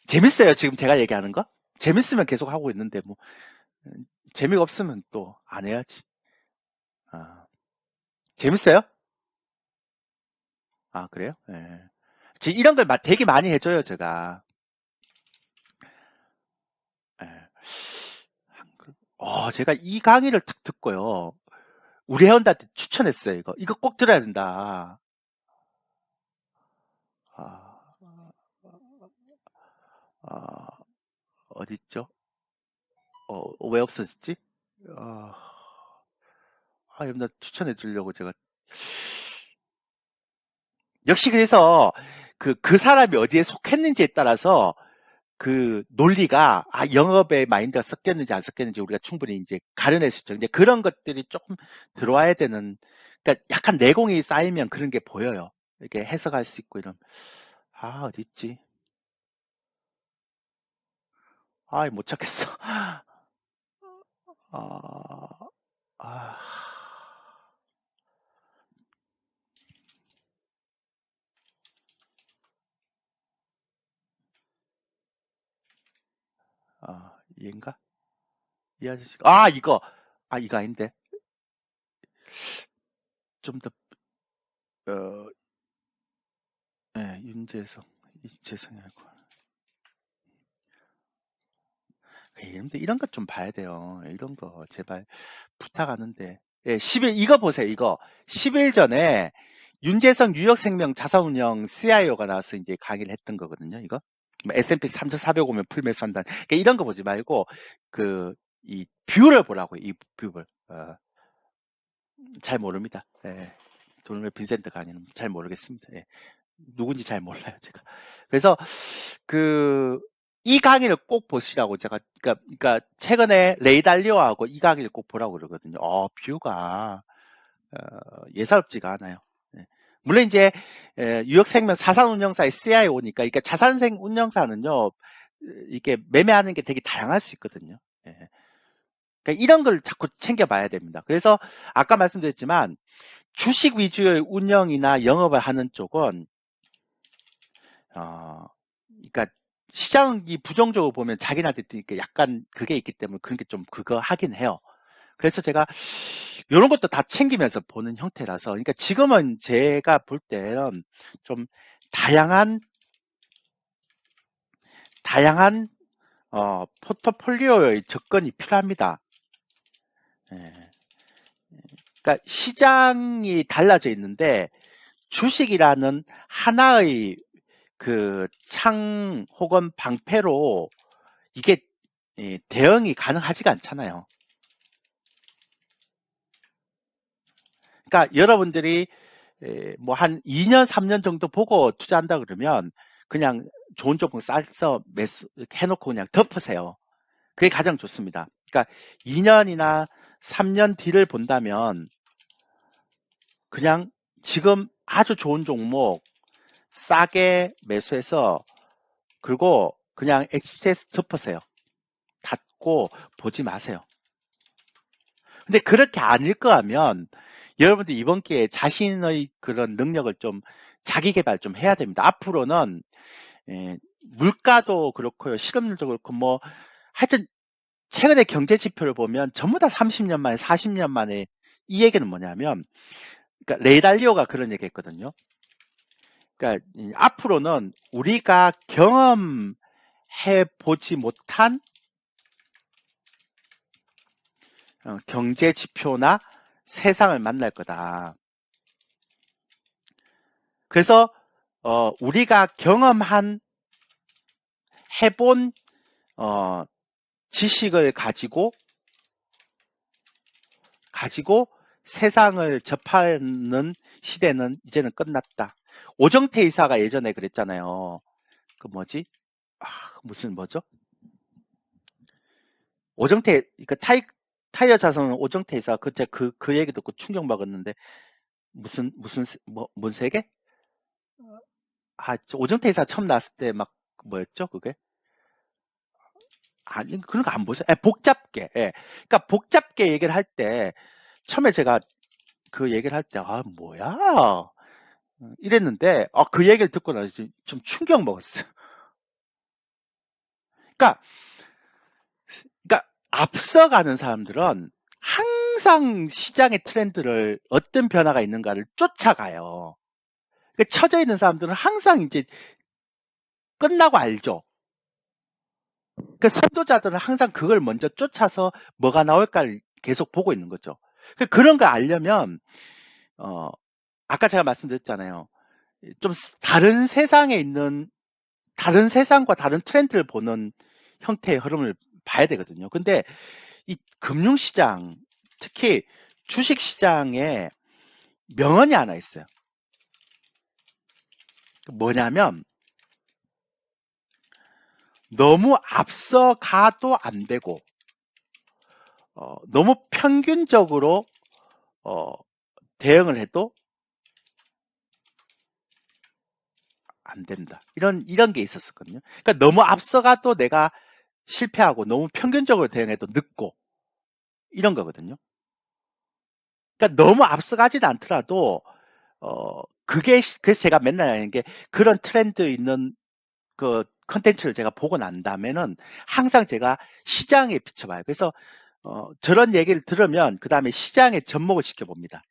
재밌어요. 지금 제가 얘기하는 거 재밌으면 계속 하고 있는데 뭐 재미가 없으면 또 안 해야지. 아, 재밌어요? 아 그래요? 예. 이런 걸 되게 많이 해줘요 제가. 예. 제가 이 강의를 딱 듣고요. 우리 회원들한테 추천했어요. 이거 꼭 들어야 된다. 아, 아, 어디 있죠? 왜 없어졌지? 아, 여러분들 추천해 드리려고 제가. 역시 그래서 그 사람이 어디에 속했는지에 따라서 그 논리가 영업의 마인드가 섞였는지 안 섞였는지 우리가 충분히 이제 가려낼 수 있죠. 이제 그런 것들이 조금 들어와야 되는, 그러니까 약간 내공이 쌓이면 그런 게 보여요. 이렇게 해석할 수 있고 이런. 어디 있지? 못 찾겠어. 아, 아, 얘인가? 이 아저씨. 이거. 이거 아닌데. 좀 더, 어, 윤재성. 이재성이고. 근데 이런 것 좀 봐야 돼요. 이런 거, 제발. 부탁하는데. 예, 10일, 이거 보세요, 이거. 10일 전에 윤재성 뉴욕생명 자산운용 CIO가 나와서 이제 강의를 했던 거거든요, 이거. 뭐 S&P 3,400 오면 풀매수한다. 그러니까 이런 거 보지 말고, 이 뷰를 보라고요, 이 뷰를. 잘 모릅니다. 예. 도널드 빈센트가 아니면 잘 모르겠습니다. 예. 누군지 잘 몰라요, 제가. 그래서, 이 강의를 꼭 보시라고 제가, 그러니까 최근에 레이달리오하고 이 강의를 꼭 보라고 그러거든요. 뷰가, 예사롭지가 않아요. 예. 물론 이제, 유역생명 자산운용사의 CIO니까, 그러니까 자산생 운용사는요, 이게 매매하는 게 되게 다양할 수 있거든요. 예. 그러니까 이런 걸 자꾸 챙겨봐야 됩니다. 그래서 아까 말씀드렸지만, 주식 위주의 운영이나 영업을 하는 쪽은 그러니까 시장이 부정적으로 보면 자기한테 약간 그게 있기 때문에 그런 게 좀 그거 하긴 해요. 그래서 제가 이런 것도 다 챙기면서 보는 형태라서, 그러니까 지금은 제가 볼 때는 좀 다양한 포트폴리오의 접근이 필요합니다. 예. 그러니까 시장이 달라져 있는데 주식이라는 하나의 창 혹은 방패로 이게 대응이 가능하지가 않잖아요. 그러니까 여러분들이 뭐 한 2년, 3년 정도 보고 투자한다 그러면 그냥 좋은 종목 싸서 매수 해놓고 그냥 덮으세요. 그게 가장 좋습니다. 그러니까 2년이나 3년 뒤를 본다면 그냥 지금 아주 좋은 종목 싸게 매수해서 그리고 그냥 엑시트에서 덮으세요. 닫고 보지 마세요. 근데 그렇게 아닐 거 하면 여러분들 이번 기회에 자신의 그런 능력을 좀 자기 개발 좀 해야 됩니다. 앞으로는 물가도 그렇고요. 실업률도 그렇고 뭐 하여튼 최근에 경제 지표를 보면 전부 다 30년 만에 40년 만에 이 얘기는 뭐냐면 그러니까 레이달리오가 그런 얘기 했거든요. 그러니까 앞으로는 우리가 경험해 보지 못한 경제 지표나 세상을 만날 거다. 그래서 우리가 경험한 해본 지식을 가지고 세상을 접하는 시대는 이제는 끝났다. 오정태 이사가 예전에 그랬잖아요. 그 뭐지? 무슨 뭐죠? 오정태 그 타이어 자선 오정태 이사 그때 그 얘기 듣고 충격 먹었는데 무슨 뭔 세계? 오정태 이사 처음 나왔을 때 막 뭐였죠 그게? 아니 그런 거 안 보세요? 복잡게. 예. 그러니까 복잡게 얘기를 할 때 처음에 제가 그 얘기를 할 때 뭐야? 이랬는데 그 얘기를 듣고 나서 좀 충격 먹었어요. 그러니까 앞서가는 사람들은 항상 시장의 트렌드를 어떤 변화가 있는가를 쫓아가요. 처져 있는 사람들은 항상 이제 끝나고 알죠. 선도자들은 항상 그걸 먼저 쫓아서 뭐가 나올까를 계속 보고 있는 거죠. 그런 걸 알려면 아까 제가 말씀드렸잖아요. 좀 다른 세상에 있는 다른 세상과 다른 트렌드를 보는 형태의 흐름을 봐야 되거든요. 근데 이 금융시장, 특히 주식시장에 명언이 하나 있어요. 뭐냐면 너무 앞서가도 안 되고 너무 평균적으로 대응을 해도 안 된다. 이런 게 있었거든요. 그러니까 너무 앞서가도 내가 실패하고 너무 평균적으로 대응해도 늦고 이런 거거든요. 그러니까 너무 앞서가지는 않더라도 그래서 제가 맨날 하는 게 그런 트렌드 있는 그 컨텐츠를 제가 보고 난 다음에는 항상 제가 시장에 비춰봐요. 그래서 저런 얘기를 들으면 그 다음에 시장에 접목을 시켜봅니다.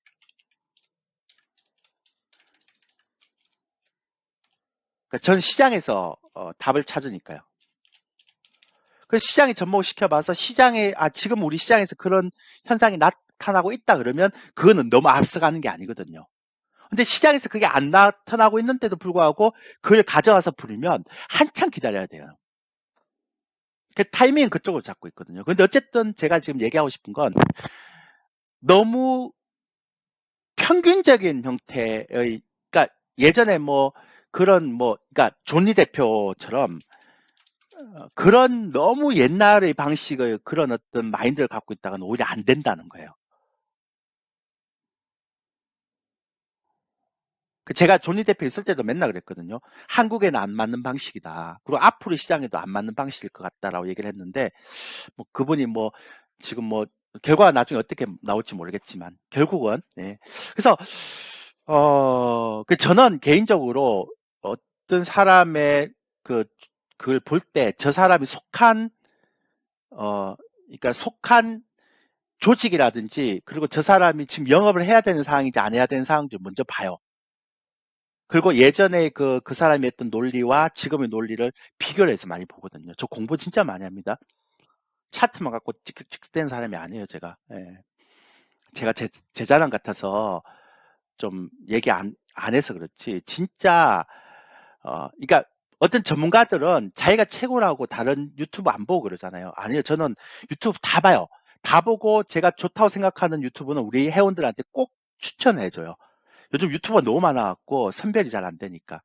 그러니까 전 시장에서 답을 찾으니까요. 그래서 시장에 접목을 시켜봐서 시장에 지금 우리 시장에서 그런 현상이 나타나고 있다 그러면 그거는 너무 앞서가는 게 아니거든요. 근데 시장에서 그게 안 나타나고 있는데도 불구하고 그걸 가져와서 부르면 한참 기다려야 돼요. 그 타이밍은 그쪽으로 잡고 있거든요. 근데 어쨌든 제가 지금 얘기하고 싶은 건 너무 평균적인 형태의, 그러니까 예전에 그러니까 존리 대표처럼 그런 너무 옛날의 방식의 그런 어떤 마인드를 갖고 있다가는 오히려 안 된다는 거예요. 제가 존리 대표 있을 때도 맨날 그랬거든요. 한국에는 안 맞는 방식이다. 그리고 앞으로 시장에도 안 맞는 방식일 것 같다라고 얘기를 했는데, 그분이 지금 결과가 나중에 어떻게 나올지 모르겠지만, 결국은, 네. 그래서, 저는 개인적으로 어떤 사람의 그걸 볼 때 저 사람이 그러니까 속한 조직이라든지, 그리고 저 사람이 지금 영업을 해야 되는 상황인지 안 해야 되는 상황인지 먼저 봐요. 그리고 예전에 그 사람이 했던 논리와 지금의 논리를 비교를 해서 많이 보거든요. 저 공부 진짜 많이 합니다. 차트만 갖고 찍찍찍 된 사람이 아니에요, 제가. 예. 제가 제 자랑 같아서 좀 얘기 안 해서 그렇지. 진짜, 그러니까 어떤 전문가들은 자기가 최고라고 다른 유튜브 안 보고 그러잖아요. 아니요, 저는 유튜브 다 봐요. 다 보고 제가 좋다고 생각하는 유튜브는 우리 회원들한테 꼭 추천해줘요. 요즘 유튜버 너무 많아갖고 선별이 잘 안 되니까.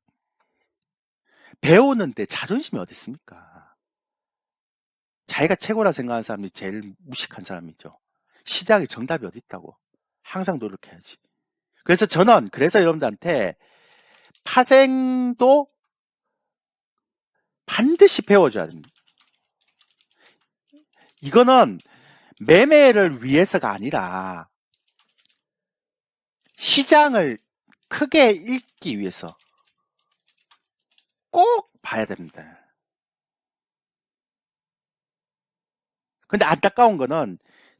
배우는데 자존심이 어디 있습니까? 자기가 최고라 생각하는 사람이 제일 무식한 사람이죠. 시작이 정답이 어디 있다고. 항상 노력해야지. 그래서 저는 그래서 여러분들한테 파생도 반드시 배워줘야 됩니다. 이거는 매매를 위해서가 아니라 시장을 크게 읽기 위해서 꼭 봐야 됩니다. 근데 안타까운 거는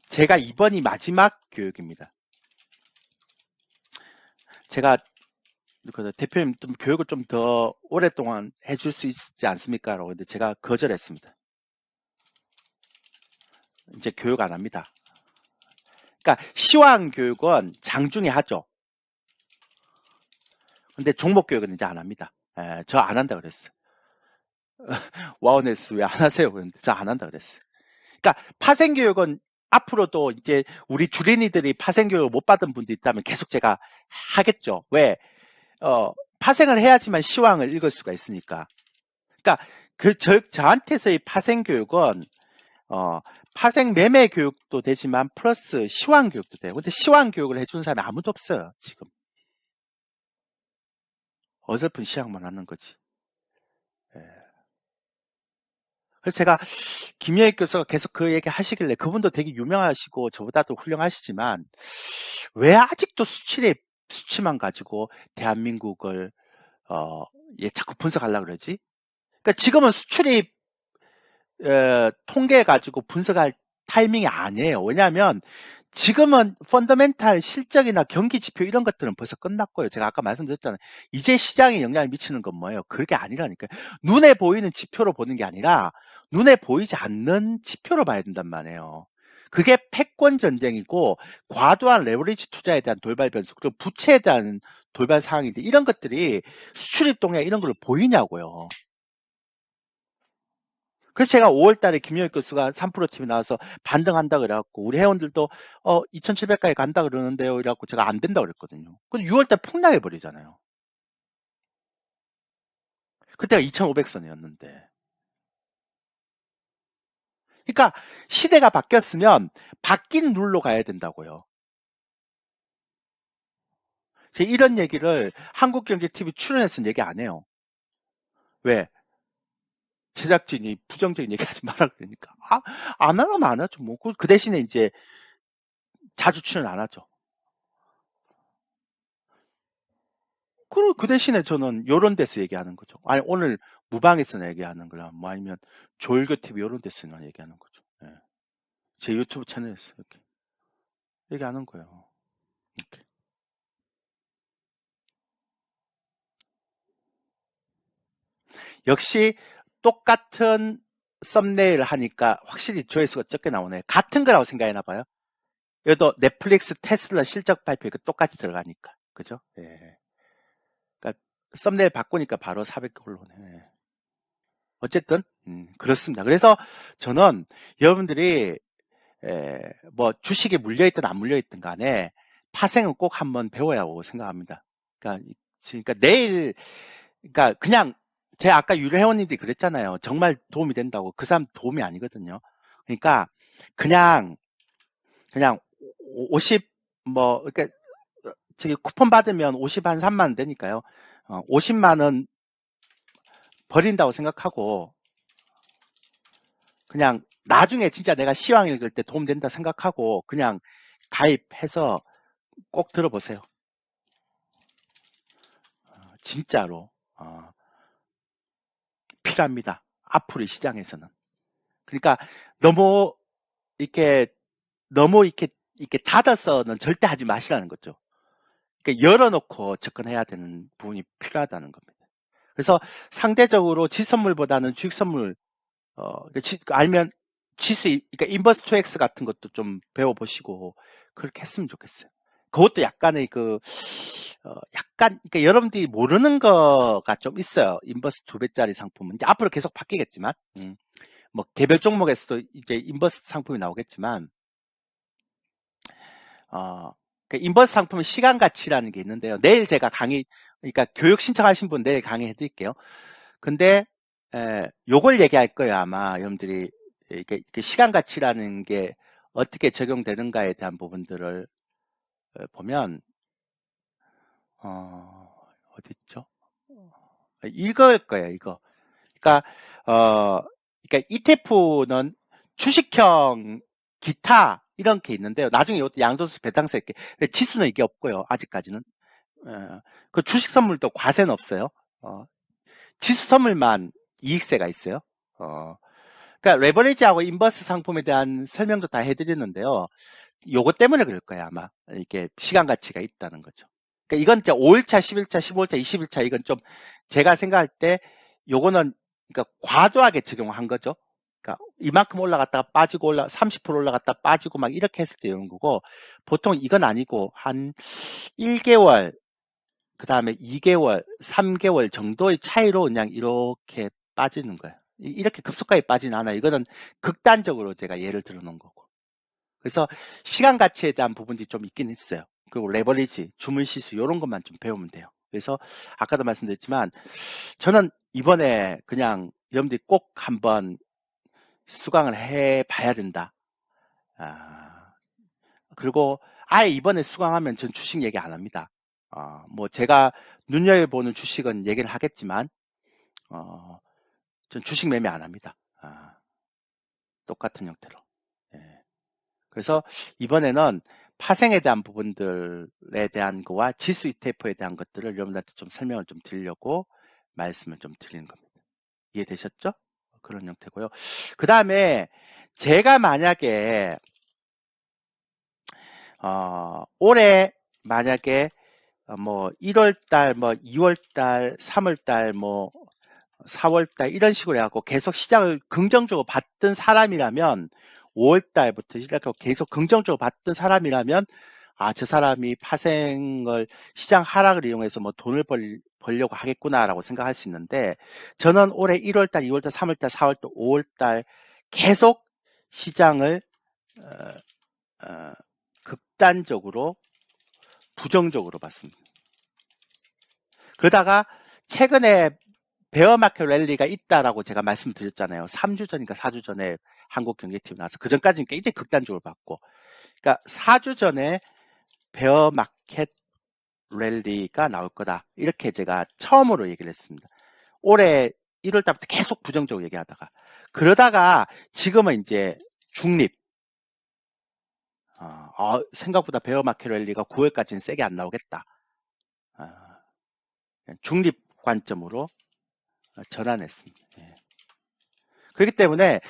제가 이번이 마지막 교육입니다. 제가 대표님 좀 교육을 좀 더 오랫동안 해줄 수 있지 않습니까? 라고 근데 제가 거절했습니다. 이제 교육 안 합니다. 그러니까 시황 교육은 장중에 하죠. 근데 종목 교육은 이제 안 합니다. 저 안 한다 그랬어. 와우네스 왜 안 하세요? 그런데 저 안 한다 그랬어. 그러니까 파생 교육은 앞으로도 이제 우리 주린이들이 파생 교육을 못 받은 분도 있다면 계속 제가 하겠죠. 왜? 파생을 해야지만 시황을 읽을 수가 있으니까. 그러니까 저한테서의 파생 교육은 파생 매매 교육도 되지만 플러스 시황 교육도 돼요. 근데 시황 교육을 해주는 사람이 아무도 없어요. 지금. 어설픈 시황만 하는 거지. 예. 그래서 제가 김여익 교수가 계속 그 얘기 하시길래 그분도 되게 유명하시고 저보다도 훌륭하시지만 왜 아직도 수치만 가지고 대한민국을 자꾸 분석하려고 그러지? 그러니까 지금은 수출입 통계 가지고 분석할 타이밍이 아니에요. 왜냐하면 지금은 펀더멘탈 실적이나 경기 지표 이런 것들은 벌써 끝났고요. 제가 아까 말씀드렸잖아요. 이제 시장에 영향을 미치는 건 뭐예요? 그게 아니라니까요. 눈에 보이는 지표로 보는 게 아니라 눈에 보이지 않는 지표로 봐야 된단 말이에요. 그게 패권 전쟁이고 과도한 레버리지 투자에 대한 돌발 변수 그리고 부채에 대한 돌발 상황인데 이런 것들이 수출입 동향 이런 걸 보이냐고요. 그래서 제가 5월 달에 김영익 교수가 3프로 팀이 나와서 반등한다 그래갖고 우리 회원들도 2700까지 간다 그러는데요. 이래갖고 제가 안 된다 그랬거든요. 근데 6월 달 폭락해 버리잖아요. 그때가 2500선이었는데. 그러니까 시대가 바뀌었으면 바뀐 룰로 가야 된다고요. 제가 이런 얘기를 한국경제TV 출연해서는 얘기 안 해요. 왜? 제작진이 부정적인 얘기 하지 마라 그러니까. 안 하면 안 하죠. 뭐. 그 대신에 이제 자주 출연 안 하죠. 그 대신에 저는 요런 데서 얘기하는 거죠. 아니, 오늘 무방에서 얘기하는 거나, 뭐 아니면 조일교TV 요런 데서나 얘기하는 거죠. 예. 제 유튜브 채널에서 이렇게 얘기하는 거예요. 이렇게. 역시 똑같은 썸네일 하니까 확실히 조회수가 적게 나오네. 같은 거라고 생각해나 봐요. 여기도 넷플릭스, 테슬라 실적 발표 이거 똑같이 들어가니까. 그죠? 예. 그러니까 썸네일 바꾸니까 바로 400개 올라오네. 예. 어쨌든 그렇습니다. 그래서 저는 여러분들이 뭐 주식에 물려있든 안 물려있든 간에 파생은 꼭 한번 배워야 하고 생각합니다. 그러니까 내일 그러니까 그냥 제가 아까 유료 회원님들이 그랬잖아요. 정말 도움이 된다고. 그 사람 도움이 아니거든요. 그러니까 그냥 50 뭐 그러니까 저기 쿠폰 받으면 50 한 3만 원 되니까요. 50만 원 버린다고 생각하고 그냥 나중에 진짜 내가 시황 읽을 때 도움 된다 생각하고 그냥 가입해서 꼭 들어보세요. 진짜로 필요합니다. 앞으로 시장에서는. 그러니까 너무 이렇게 닫아서는 절대 하지 마시라는 거죠. 그러니까 열어놓고 접근해야 되는 부분이 필요하다는 겁니다. 그래서 상대적으로 지선물보다는 주식선물 알면 지수, 그러니까 인버스 2X 같은 것도 좀 배워보시고 그렇게 했으면 좋겠어요. 그것도 약간의 그러니까 여러분들이 모르는 거가 좀 있어요. 인버스 2배짜리 상품은 이제 앞으로 계속 바뀌겠지만, 뭐 개별 종목에서도 이제 인버스 상품이 나오겠지만, 그 인버스 상품은 시간 가치라는 게 있는데요. 내일 제가 강의, 그러니까 교육 신청하신 분 내일 강의해 드릴게요. 근데 요걸 얘기할 거예요. 아마 여러분들이 이게 시간 가치라는 게 어떻게 적용되는가에 대한 부분들을 보면 어디 있죠? 이거일 거예요. 이거. 그러니까 그러니까 ETF는 주식형 기타 이런 게 있는데요. 나중에 이것도 양도소득 배당세 이렇게. 근데 지수는 이게 없고요. 아직까지는. 그 주식 선물도 과세는 없어요. 지수 선물만 이익세가 있어요. 그러니까 레버리지하고 인버스 상품에 대한 설명도 다 해드렸는데요. 요거 때문에 그럴 거예요, 아마. 이게 시간 가치가 있다는 거죠. 그러니까 이건 이제 5일차, 10일차, 15일차, 20일차 이건 좀 제가 생각할 때 요거는 그러니까 과도하게 적용한 거죠. 그러니까 이만큼 올라갔다가 빠지고 30% 올라갔다 빠지고 막 이렇게 했을 때 이런 거고 보통 이건 아니고 한 1개월 그 다음에 2개월, 3개월 정도의 차이로 그냥 이렇게 빠지는 거예요. 이렇게 급속하게 빠지는 않아요. 이거는 극단적으로 제가 예를 들어 놓은 거고. 그래서 시간 가치에 대한 부분이 좀 있긴 있어요. 그리고 레버리지, 주문시수 이런 것만 좀 배우면 돼요. 그래서 아까도 말씀드렸지만 저는 이번에 그냥 여러분들이 꼭 한번 수강을 해 봐야 된다. 그리고 아예 이번에 수강하면 전 주식 얘기 안 합니다. 뭐 제가 눈여겨보는 주식은 얘기를 하겠지만 전 주식 매매 안 합니다. 똑같은 형태로. 예. 그래서 이번에는 파생에 대한 부분들에 대한 거와 지수 ETF에 대한 것들을 여러분들한테 좀 설명을 좀 드리려고 말씀을 좀 드리는 겁니다. 이해되셨죠? 그런 형태고요. 그 다음에 제가 만약에 올해 만약에 뭐 1월달, 뭐 2월달, 3월달, 뭐 4월달 이런 식으로 해갖고 계속 시장을 긍정적으로 봤던 사람이라면 5월달부터 시작해서 계속 긍정적으로 봤던 사람이라면 저 사람이 파생을 시장 하락을 이용해서 뭐 돈을 벌려고 하겠구나라고 생각할 수 있는데 저는 올해 1월달, 2월달, 3월달, 4월달, 5월달 계속 시장을 극단적으로 부정적으로 봤습니다. 그러다가 최근에 베어마켓 랠리가 있다라고 제가 말씀드렸잖아요. 3주 전인가 4주 전에 한국경제TV 나와서 그 전까지는 굉장히 극단적으로 봤고 그러니까 4주 전에 베어마켓 랠리가 나올 거다. 이렇게 제가 처음으로 얘기를 했습니다. 올해 1월 달부터 계속 부정적으로 얘기하다가 그러다가 지금은 이제 중립 생각보다 베어마켓 랠리가 9월까지는 세게 안 나오겠다. 중립 관점으로 전환했습니다. 예. 그렇기 때문에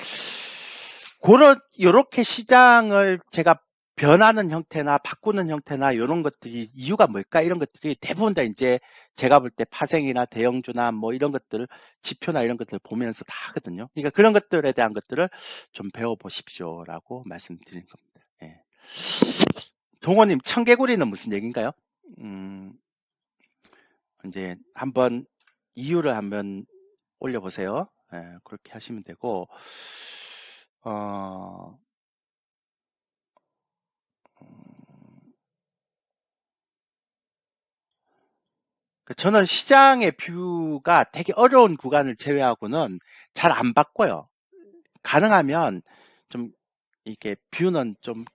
요렇게 시장을 제가 변하는 형태나 바꾸는 형태나 이런 것들이 이유가 뭘까 이런 것들이 대부분 다 이제 제가 볼 때 파생이나 대형주나 뭐 이런 것들 지표나 이런 것들을 보면서 다 하거든요. 그러니까 그런 것들에 대한 것들을 좀 배워보십시오라고 말씀드리는 겁니다. 예. 동호님 청개구리는 무슨 얘기인가요? 이제 한번 이유를 한번 올려보세요. 예, 그렇게 하시면 되고 저는 시장의 뷰가 되게 어려운 구간을 제외하고는 잘 안 바꿔요. 가능하면 좀 이렇게 뷰는 좀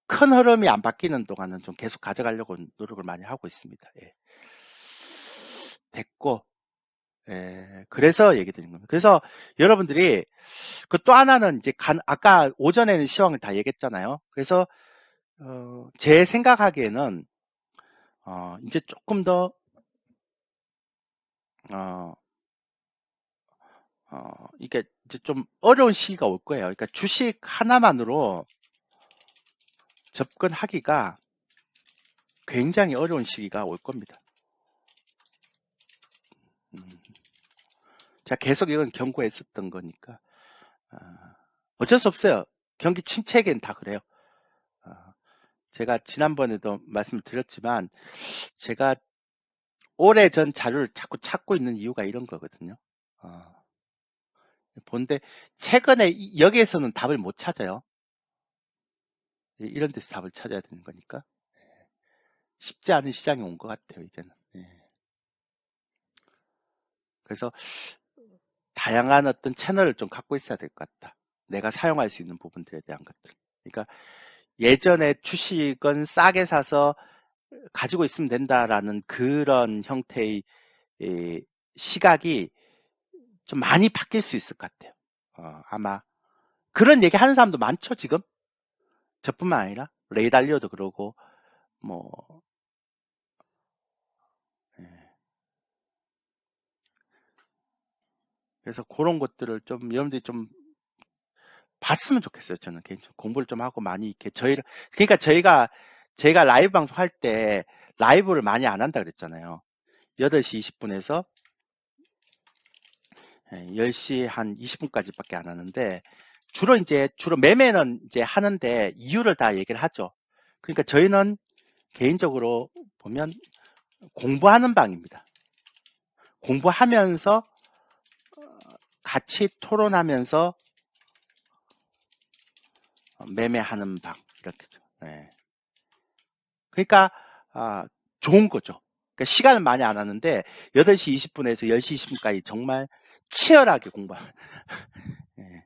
큰 흐름이 안 바뀌는 동안은 좀 계속 가져가려고 노력을 많이 하고 있습니다. 예. 됐고, 그래서 얘기 드린 겁니다. 그래서 여러분들이 그 또 하나는 이제 아까 오전에는 시황을 다 얘기했잖아요. 그래서 제 생각하기에는 이제 조금 더 이게 이제 좀 어려운 시기가 올 거예요. 그러니까 주식 하나만으로 접근하기가 굉장히 어려운 시기가 올 겁니다. 제가 계속 이건 경고했었던 거니까 어쩔 수 없어요. 경기 침체기엔 다 그래요. 제가 지난번에도 말씀드렸지만 제가 오래전 자료를 자꾸 찾고 있는 이유가 이런 거거든요. 본데 최근에 여기에서는 답을 못 찾아요. 이런 데서 답을 찾아야 되는 거니까. 쉽지 않은 시장이 온 것 같아요, 이제는. 예. 그래서 다양한 어떤 채널을 좀 갖고 있어야 될 것 같다. 내가 사용할 수 있는 부분들에 대한 것들. 그러니까 예전에 주식은 싸게 사서 가지고 있으면 된다라는 그런 형태의 시각이 좀 많이 바뀔 수 있을 것 같아요. 아마 그런 얘기 하는 사람도 많죠, 지금. 저뿐만 아니라 레이 달리오도 그러고 뭐 예. 그래서 그런 것들을 좀 여러분들이 좀 봤으면 좋겠어요. 저는 개인적으로 공부를 좀 하고 많이 이렇게 그러니까 제가 라이브 방송할 때 라이브를 많이 안 한다 그랬잖아요. 8시 20분에서 10시 한 20분까지밖에 안 하는데 주로 매매는 이제 하는데 이유를 다 얘기를 하죠. 그러니까 저희는 개인적으로 보면 공부하는 방입니다. 공부하면서 같이 토론하면서 매매하는 방 이렇게죠. 네. 그러니까 좋은 거죠. 그러니까 시간은 많이 안 하는데 8시 20분에서 10시 20분까지 정말 치열하게 공부하는 네.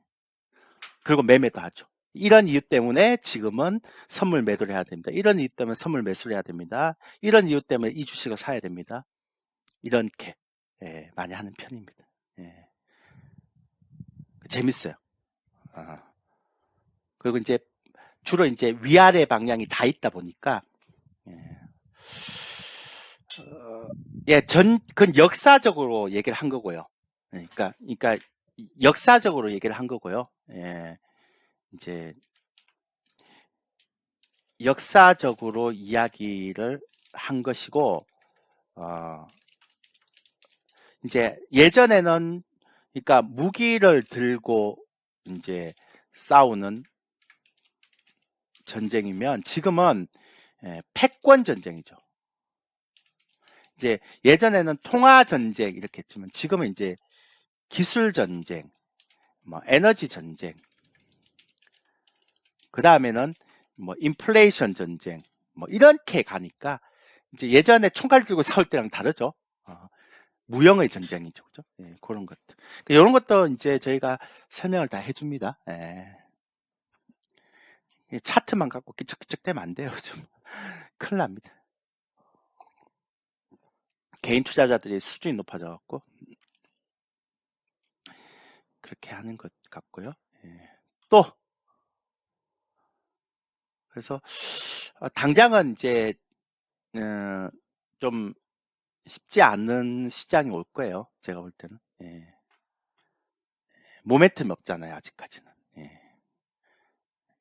그리고 매매도 하죠. 이런 이유 때문에 지금은 선물 매도를 해야 됩니다. 이런 이유 때문에 선물 매수를 해야 됩니다. 이런 이유 때문에 이 주식을 사야 됩니다. 이렇게 많이 하는 편입니다. 예. 재밌어요. 그리고 이제 주로 이제 위아래 방향이 다 있다 보니까 그건 역사적으로 얘기를 한 거고요. 그러니까 역사적으로 얘기를 한 거고요. 이제 역사적으로 이야기를 한 것이고, 이제 예전에는 그러니까 무기를 들고 이제 싸우는 전쟁이면 지금은 패권 전쟁이죠. 이제 예전에는 통화 전쟁 이렇게 했지만 지금은 이제 기술 전쟁, 뭐 에너지 전쟁, 그 다음에는 뭐 인플레이션 전쟁, 뭐 이렇게 가니까 이제 예전에 총칼 들고 싸울 때랑 다르죠. 무형의 전쟁이죠, 그죠? 예, 그런 것들. 이런 것도 이제 저희가 설명을 다 해줍니다. 예. 차트만 갖고 끼적끼적대면 안 돼요, 좀 큰일 납니다. 개인 투자자들이 수준이 높아져갖고 그렇게 하는 것 같고요. 예. 또 그래서 당장은 이제 좀 쉽지 않은 시장이 올 거예요. 제가 볼 때는. 예. 모멘텀이 없잖아요. 아직까지는. 예.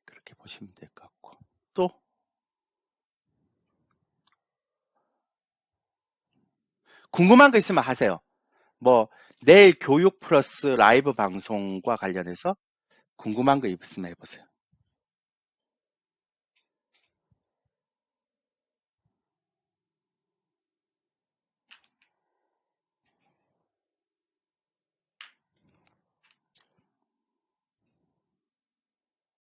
그렇게 보시면 될 것 같고. 또 궁금한 거 있으면 하세요. 뭐 내일 교육 플러스 라이브 방송과 관련해서 궁금한 거 있으면 해보세요.